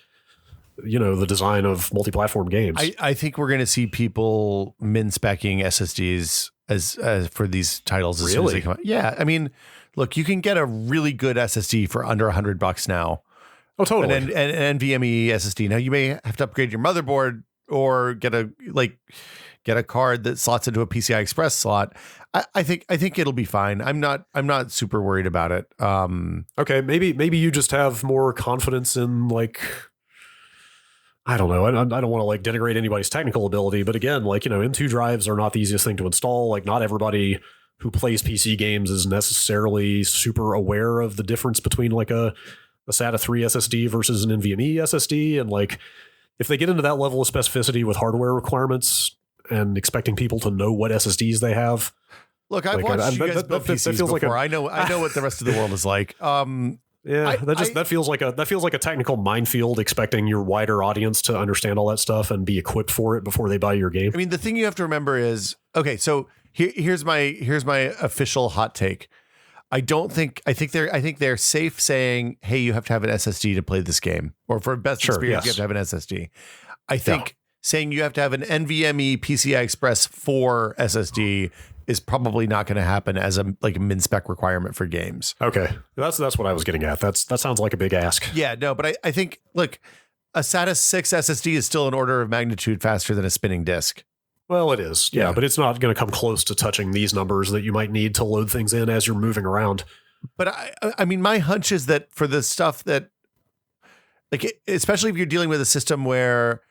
the design of multi-platform games? I think we're going to see people min-speccing SSDs as for these titles as soon as they come out. Yeah, I mean, look, you can get a really good SSD for under $100 now. Oh, totally. An NVMe SSD. Now you may have to upgrade your motherboard or get a card that slots into a PCI Express slot. I think it'll be fine. I'm not super worried about it. Okay, maybe you just have more confidence in like, I don't know. I don't want to like denigrate anybody's technical ability, but again, like, M2 drives are not the easiest thing to install. Like not everybody who plays PC games is necessarily super aware of the difference between like a SATA 3 SSD versus an NVMe SSD. And like, if they get into that level of specificity with hardware requirements and expecting people to know what SSDs they have. Look, I've watched you guys build PCs before. Like I know what the rest of the world is like. Yeah, that feels like a technical minefield, expecting your wider audience to understand all that stuff and be equipped for it before they buy your game. I mean, the thing you have to remember is, okay, so here's my official hot take. I think they're safe saying, hey, you have to have an SSD to play this game, or for best experience, you have to have an SSD. I think saying you have to have an NVMe PCI Express 4 SSD is probably not going to happen as a min-spec requirement for games. Okay, that's what I was getting at. That sounds like a big ask. Yeah, no, but I think, look, a SATA 6 SSD is still an order of magnitude faster than a spinning disk. Well, it is, yeah, but it's not going to come close to touching these numbers that you might need to load things in as you're moving around. But I mean, my hunch is that for the stuff that especially if you're dealing with a system where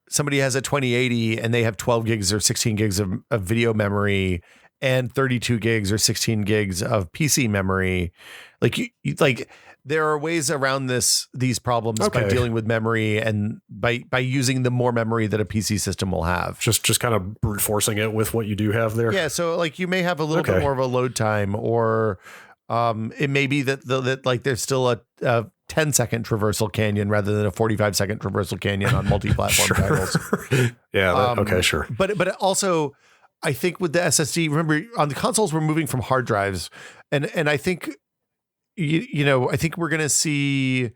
somebody has a 2080 and they have 12 gigs or 16 gigs of video memory and 32 gigs or 16 gigs of PC memory. Like there are ways around these problems by dealing with memory and by using the more memory that a PC system will have. Just kind of brute forcing it with what you do have there. Yeah, so like you may have a little bit more of a load time, or it may be that like there's still a 10-second traversal canyon rather than a 45-second traversal canyon on multi-platform titles. Yeah, sure. But also, I think with the SSD, remember on the consoles we're moving from hard drives, and I think I think we're gonna see,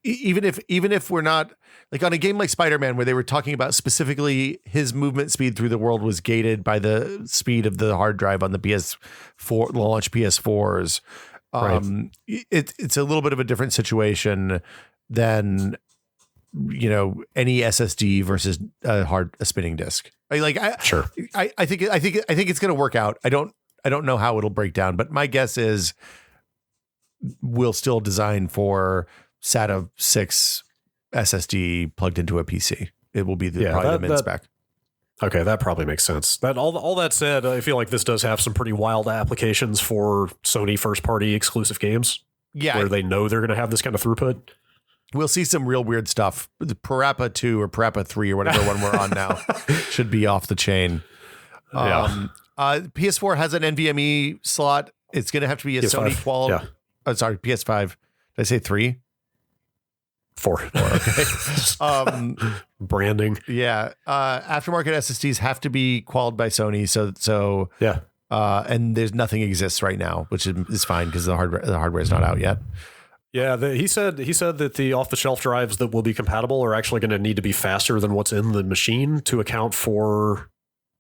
even if we're not like on a game like Spider-Man where they were talking about specifically his movement speed through the world was gated by the speed of the hard drive on the PS4 launch PS4s. Right. It's a little bit of a different situation than any SSD versus a spinning disk. Sure. I think it's going to work out. I don't know how it'll break down, but my guess is we'll still design for SATA 6 SSD plugged into a PC. It will be probably the min spec. Okay, that probably makes sense. That all that said, I feel like this does have some pretty wild applications for Sony first-party exclusive games. Yeah, where they know they're going to have this kind of throughput. We'll see some real weird stuff. The Parappa 2 or Parappa 3 or whatever one we're on now should be off the chain. PS4 has an NVMe slot. It's going to have to be a PS5, Sony qual. yeah. Oh, sorry, PS5. Did I say 3? 4. Okay. Branding. Yeah. Aftermarket SSDs have to be qualled by Sony. So yeah. And there's nothing exists right now, which is fine because the hardware is not out yet. Yeah, he said that the off-the-shelf drives that will be compatible are actually going to need to be faster than what's in the machine to account for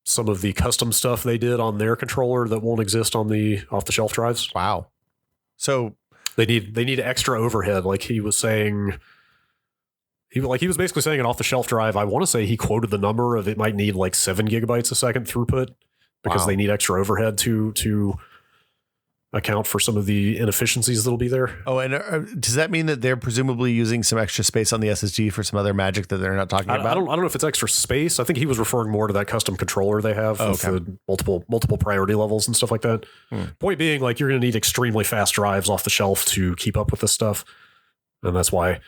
some of the custom stuff they did on their controller that won't exist on the off-the-shelf drives. Wow. So they need extra overhead, like he was saying. He was basically saying an off-the-shelf drive. I want to say he quoted the number of it might need like 7 gigabytes a second throughput because they need extra overhead to account for some of the inefficiencies that'll be there. Oh, and does that mean that they're presumably using some extra space on the SSD for some other magic that they're not talking about? I don't know if it's extra space. I think he was referring more to that custom controller they have with the multiple priority levels and stuff like that. Point being, like, you're going to need extremely fast drives off the shelf to keep up with this stuff, and that's why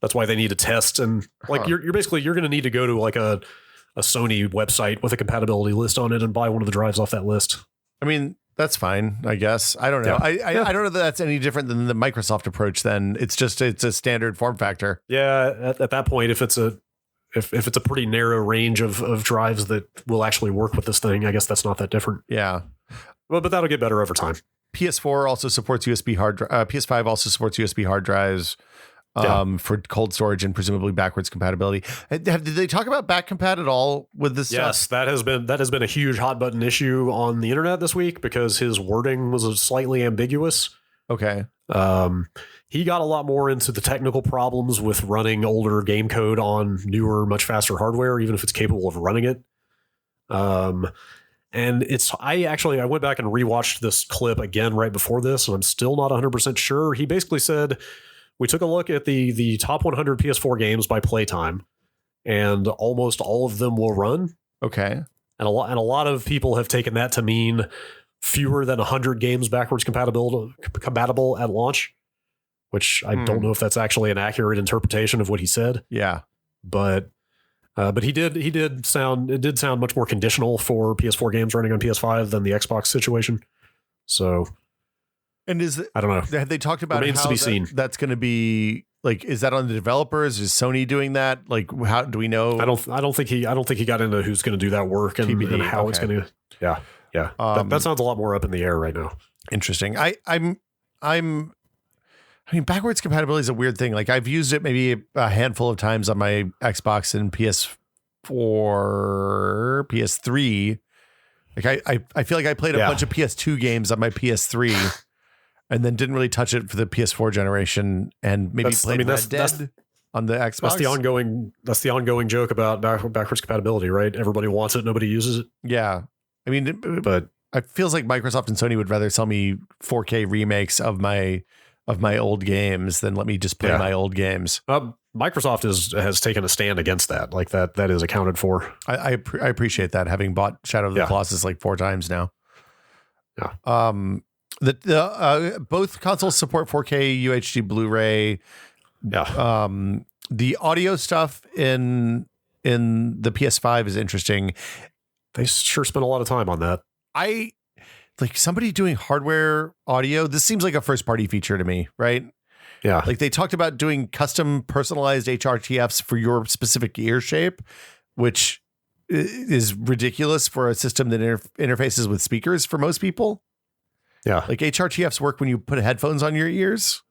they need to test. And like you're going to need to go to like a Sony website with a compatibility list on it and buy one of the drives off that list. I mean, that's fine, I guess. I don't know. Yeah. I don't know that that's any different than the Microsoft approach. Then it's a standard form factor. Yeah, at that point, if it's a pretty narrow range of drives that will actually work with this thing, I guess that's not that different. Yeah, but that'll get better over time. PS4 also supports USB PS5 also supports USB hard drives for cold storage and presumably backwards compatibility. Did they talk about back compat at all with this stuff? Yes, that has been a huge hot button issue on the internet this week because his wording was slightly ambiguous. Okay. He got a lot more into the technical problems with running older game code on newer, much faster hardware, even if it's capable of running it. And I went back and rewatched this clip again right before this, and I'm still not 100% sure. He basically said, we took a look at the top 100 PS4 games by playtime, and almost all of them will run. Okay. And a lot of people have taken that to mean fewer than 100 games backwards compatible at launch, which I don't know if that's actually an accurate interpretation of what he said. Yeah. But it did sound much more conditional for PS4 games running on PS5 than the Xbox situation. So, and I don't know. Have they talked about remains to be seen? That's going to be like, is that on the developers? Is Sony doing that? Like, how do we know? I don't think he got into who's going to do that work and how it's going to. Yeah. Yeah. That sounds a lot more up in the air right now. Interesting. I mean, backwards compatibility is a weird thing. Like, I've used it maybe a handful of times on my Xbox and PS4, PS3. Like, I feel like I played a bunch of PS2 games on my PS3 and then didn't really touch it for the PS4 generation, and maybe played Red Dead on the Xbox. That's the ongoing joke about backwards compatibility, right? Everybody wants it, nobody uses it. Yeah. I mean, but it feels like Microsoft and Sony would rather sell me 4K remakes of my of my old games, then let me just play my old games. Microsoft has taken a stand against that. Like that is accounted for. I appreciate that, having bought Shadow of the Colossus like 4 times now. Yeah. Both consoles support 4K UHD Blu-ray. Yeah. The audio stuff in the PS5 is interesting. They sure spent a lot of time on that. Like somebody doing hardware audio. This seems like a first party feature to me, right? Yeah. Like they talked about doing custom personalized HRTFs for your specific ear shape, which is ridiculous for a system that interfaces with speakers for most people. Yeah. Like HRTFs work when you put headphones on your ears.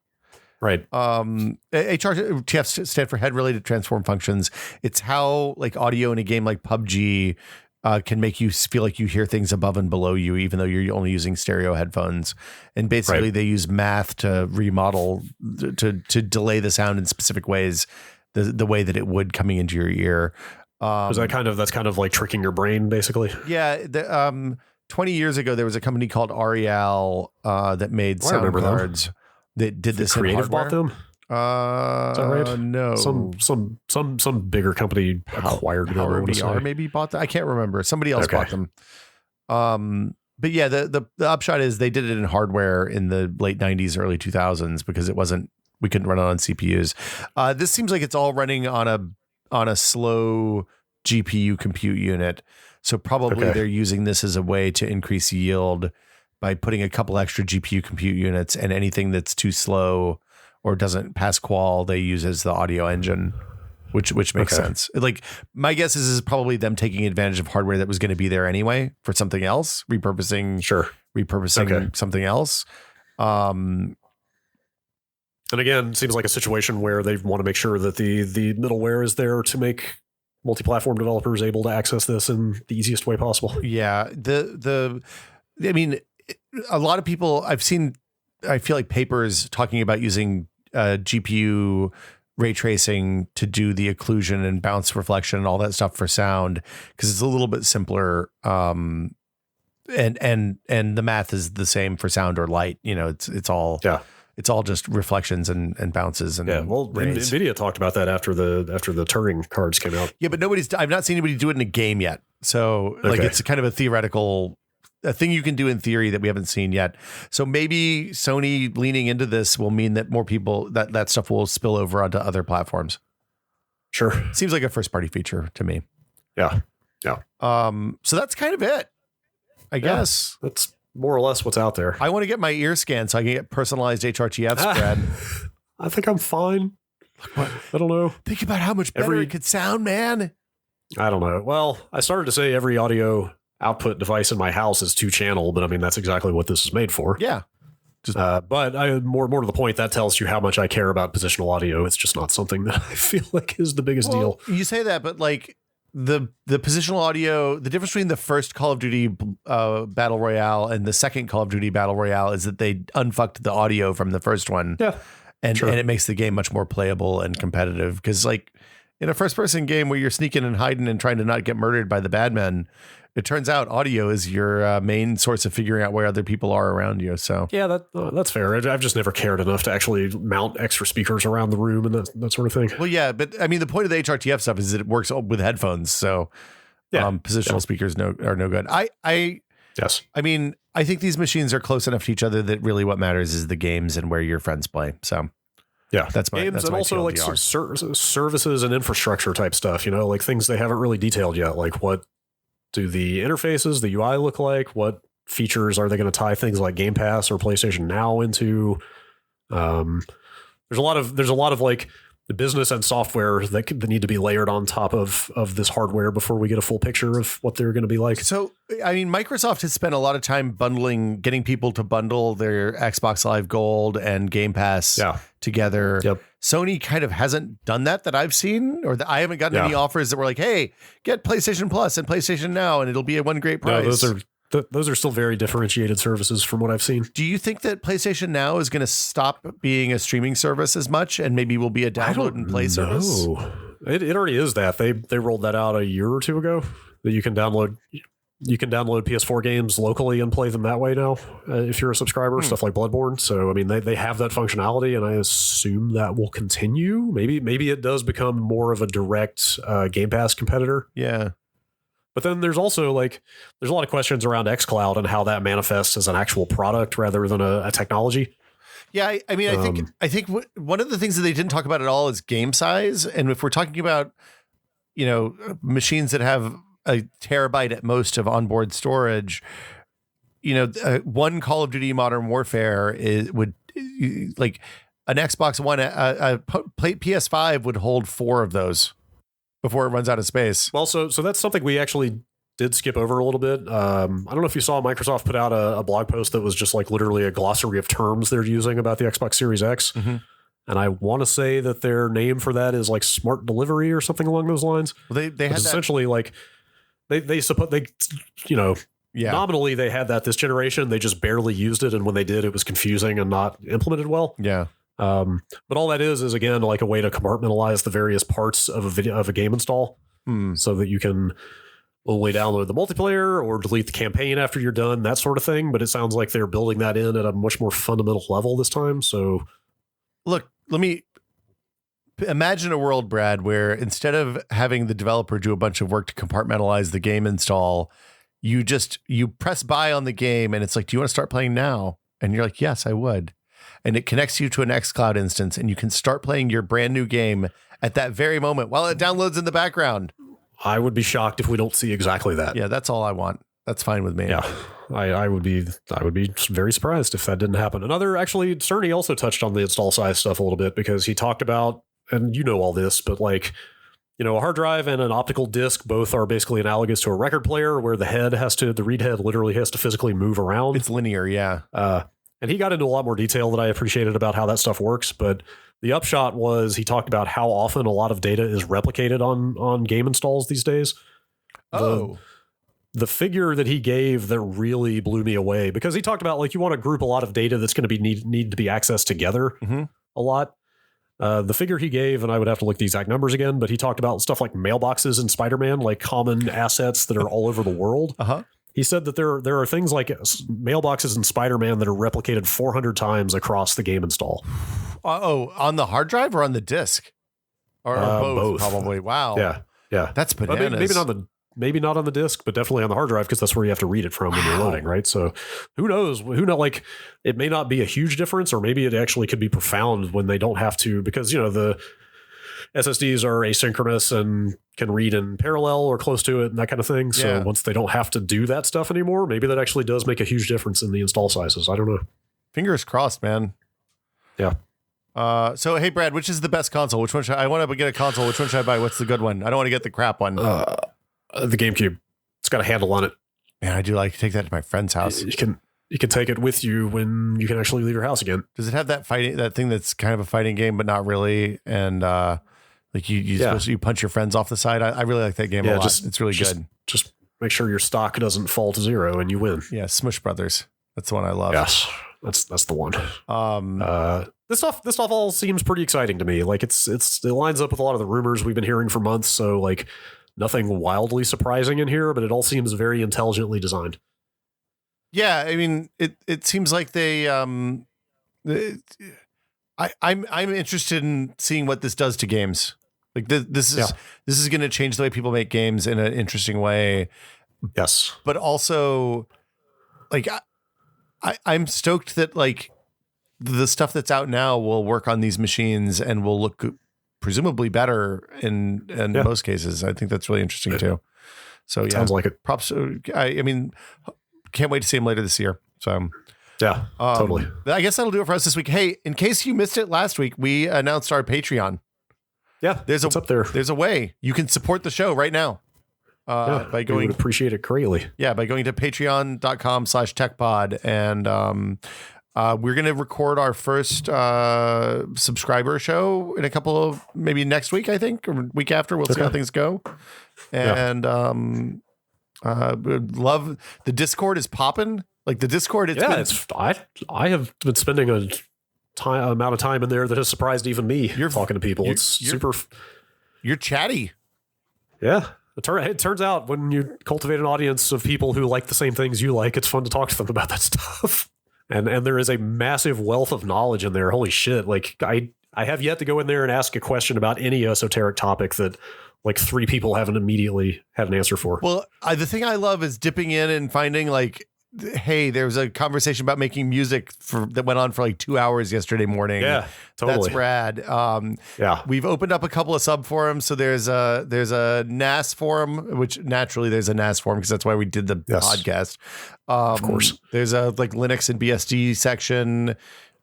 Right. HRTFs stand for head related transform functions. It's how like audio in a game like PUBG can make you feel like you hear things above and below you, even though you're only using stereo headphones. And basically they use math to remodel, to delay the sound in specific ways, the way that it would coming into your ear. That's kind of like tricking your brain, basically. Yeah. 20 years ago, there was a company called Arial that made sound cards that did this. Creative bought them. Is that right? No. Some bigger company acquired them. Power VR maybe bought that. I can't remember. Somebody else bought them. But yeah, the upshot is they did it in hardware in the late 90s, early 2000s because we couldn't run it on CPUs. This seems like it's all running on a slow GPU compute unit. So probably they're using this as a way to increase yield by putting a couple extra GPU compute units, and anything that's too slow or doesn't pass qual, they use as the audio engine, which makes sense. Like my guess is probably them taking advantage of hardware that was going to be there anyway for something else, repurposing something else. And again, seems like a situation where they want to make sure that the middleware is there to make multi-platform developers able to access this in the easiest way possible. Yeah. I mean, a lot of people I've seen, I feel like papers talking about using GPU ray tracing to do the occlusion and bounce reflection and all that stuff for sound, because it's a little bit simpler. And the math is the same for sound or light. You know, it's all just reflections and bounces and rays. NVIDIA talked about that after the Turing cards came out. Yeah, but I've not seen anybody do it in a game yet. So like it's kind of a theoretical thing you can do in theory that we haven't seen yet. So maybe Sony leaning into this will mean that more people that stuff will spill over onto other platforms. Sure. Seems like a first party feature to me. Yeah. Yeah. So that's kind of it, I guess. That's more or less what's out there. I want to get my ear scanned so I can get personalized HRTF spread. I think I'm fine. I don't know. Think about how much better it could sound, man. I don't know. Well, I started to say every audio output device in my house is 2-channel, but I mean, that's exactly what this is made for. Yeah. But more to the point, that tells you how much I care about positional audio. It's just not something that I feel like is the biggest deal. You say that, but like the positional audio, the difference between the first Call of Duty Battle Royale and the second Call of Duty Battle Royale is that they unfucked the audio from the first one. Yeah. And it makes the game much more playable and competitive, because like in a first person game where you're sneaking and hiding and trying to not get murdered by the bad men, it turns out audio is your main source of figuring out where other people are around you. So yeah, that's fair. I've just never cared enough to actually mount extra speakers around the room and that sort of thing. Well, yeah, but I mean, the point of the HRTF stuff is that it works with headphones. So positional speakers are no good. Yes. I mean, I think these machines are close enough to each other that really what matters is the games and where your friends play. So yeah, that's my games, that's and my also TLDR. like services and infrastructure type stuff. You know, like things they haven't really detailed yet. Like what do the interfaces, the UI look like? What features are they going to tie things like Game Pass or PlayStation Now into? There's a lot of like the business and software that need to be layered on top of this hardware before we get a full picture of what they're going to be like. So, I mean, Microsoft has spent a lot of time getting people to bundle their Xbox Live Gold and Game Pass together. Yep. Sony kind of hasn't done that I've seen, or that I haven't gotten any offers that were like, hey, get PlayStation Plus and PlayStation Now, and it'll be at one great price. No, those are still very differentiated services from what I've seen. Do you think that PlayStation Now is going to stop being a streaming service as much and maybe will be a download and play service? It already is that. They rolled that out a year or two ago, that you can download you can download PS4 games locally and play them that way now if you're a subscriber, stuff like Bloodborne. So, I mean, they have that functionality, and I assume that will continue. Maybe it does become more of a direct Game Pass competitor. Yeah. But then there's also there's a lot of questions around xCloud and how that manifests as an actual product rather than a technology. Yeah, I mean, I think one of the things that they didn't talk about at all is game size. And if we're talking about, machines that have a terabyte at most of onboard storage, one Call of Duty Modern Warfare would like an Xbox One, a PS5 would hold 4 of those before it runs out of space. Well, so that's something we actually did skip over a little bit. I don't know if you saw Microsoft put out a blog post that was just like literally a glossary of terms they're using about the Xbox Series X. Mm-hmm. And I want to say that their name for that is like smart delivery or something along those lines. Well, they had essentially like they nominally they had that this generation. They just barely used it, and when they did, it was confusing and not implemented well. Yeah. But all that is again like a way to compartmentalize the various parts of a game install, so that you can only download the multiplayer or delete the campaign after you're done, that sort of thing. But it sounds like they're building that in at a much more fundamental level this time. So, look, let me imagine a world, Brad, where instead of having the developer do a bunch of work to compartmentalize the game install, you press buy on the game and it's like, do you want to start playing now? And you're like, yes, I would. And it connects you to an xCloud instance and you can start playing your brand new game at that very moment while it downloads in the background. I would be shocked if we don't see exactly that. Yeah, that's all I want. That's fine with me. Yeah, I would be very surprised if that didn't happen. Actually, Cerny also touched on the install size stuff a little bit because he talked about, and you know all this, but like, a hard drive and an optical disc both are basically analogous to a record player where the read head literally has to physically move around. It's linear, yeah. And he got into a lot more detail that I appreciated about how that stuff works, but the upshot was he talked about how often a lot of data is replicated on game installs these days. The figure that he gave that really blew me away, because he talked about like you want to group a lot of data that's going to be need to be accessed together a lot. The figure he gave, and I would have to look the exact numbers again, but he talked about stuff like mailboxes in Spider-Man, like common assets that are all over the world. He said that there are things like mailboxes in Spider-Man that are replicated 400 times across the game install. On the hard drive or on the disc? Or both, probably. Wow. Yeah. That's bananas. Maybe not on the disc, but definitely on the hard drive, because that's where you have to read it from when you're loading, right? So who knows? Like it may not be a huge difference, or maybe it actually could be profound when they don't have to, because the SSDs are asynchronous and can read in parallel or close to it and that kind of thing. So once they don't have to do that stuff anymore, maybe that actually does make a huge difference in the install sizes. I don't know. Fingers crossed, man. Yeah. So, hey, Brad, which is the best console? Which one I want to get a console. Which one should I buy? What's the good one? I don't want to get the crap one. The GameCube. It's got a handle on it. Man, I do like to take that to my friend's house. You can take it with you when you can actually leave your house again. Does it have that thing that's kind of a fighting game, but not really? And like you punch your friends off the side. I really like that game a lot. It's really good. Just make sure your stock doesn't fall to 0 and you win. Yeah, Smush Brothers. That's the one I love. Yes, that's the one. This stuff all seems pretty exciting to me. Like it lines up with a lot of the rumors we've been hearing for months. So like nothing wildly surprising in here, but it all seems very intelligently designed. Yeah, I mean, it seems like they. I'm interested in seeing what this does to games. Like this is going to change the way people make games in an interesting way. Yes, but also, like, I'm stoked that like the stuff that's out now will work on these machines and will look presumably better in most cases. I think that's really interesting too. So sounds like it. Props. I mean, can't wait to see him later this year. So totally. I guess that'll do it for us this week. Hey, in case you missed it last week, we announced our Patreon. Yeah, it's up there. There's a way you can support the show right now. By going, we would appreciate it greatly. Yeah, by going to patreon.com/techpod. And we're going to record our first subscriber show in a couple of, maybe next week, I think, or week after. We'll see how things go. And love the Discord is popping. Like the Discord, I have been spending a amount of time in there that has surprised even me. You're talking to people. It's super. You're chatty. Yeah. It turns out when you cultivate an audience of people who like the same things you like, it's fun to talk to them about that stuff. And there is a massive wealth of knowledge in there. Holy shit. Like I have yet to go in there and ask a question about any esoteric topic that like 3 people haven't immediately had an answer for. Well, the thing I love is dipping in and finding like, hey, there was a conversation about making music that went on for like 2 hours yesterday morning. Yeah, totally. That's rad. Yeah. We've opened up a couple of sub forums. So there's a NAS forum, which naturally there's a NAS forum because that's why we did the podcast. Of course. There's a like Linux and BSD section.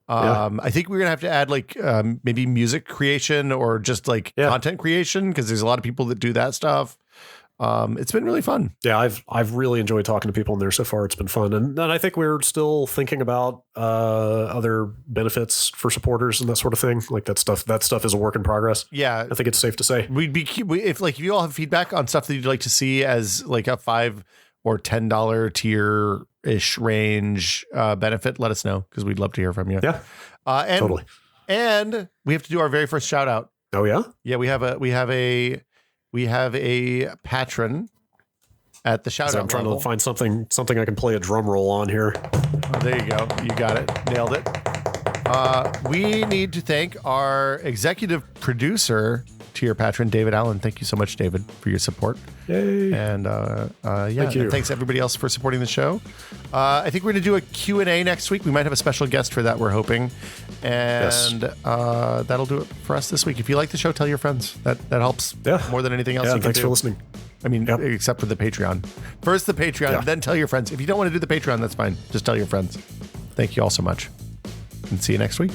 I think we're gonna have to add like maybe music creation or just like content creation because there's a lot of people that do that stuff. It's been really fun. Yeah, I've really enjoyed talking to people in there so far. It's been fun, and I think we're still thinking about other benefits for supporters and that sort of thing. Like that stuff is a work in progress. Yeah, I think it's safe to say if you all have feedback on stuff that you'd like to see as like a $5 or $10 tier ish range benefit, let us know because we'd love to hear from you. Yeah, and totally. And we have to do our very first shout out. Oh yeah, yeah. We have a patron at the shout out. I'm trying level. to find something I can play a drum roll on here. Oh, there you go. You got it. Nailed it. We need to thank our executive producer, tier patron, David Allen. Thank you so much, David, for your support. Yay. And Thank you. And thanks everybody else for supporting the show. I think we're going to do a Q&A next week. We might have a special guest for that, we're hoping. And that'll do it for us this week. If you like the show, tell your friends. That helps more than anything else you can thanks do. for listening. I mean, except for the Patreon. First the Patreon, then tell your friends. If you don't want to do the Patreon, that's fine. Just tell your friends. Thank you all so much. And see you next week.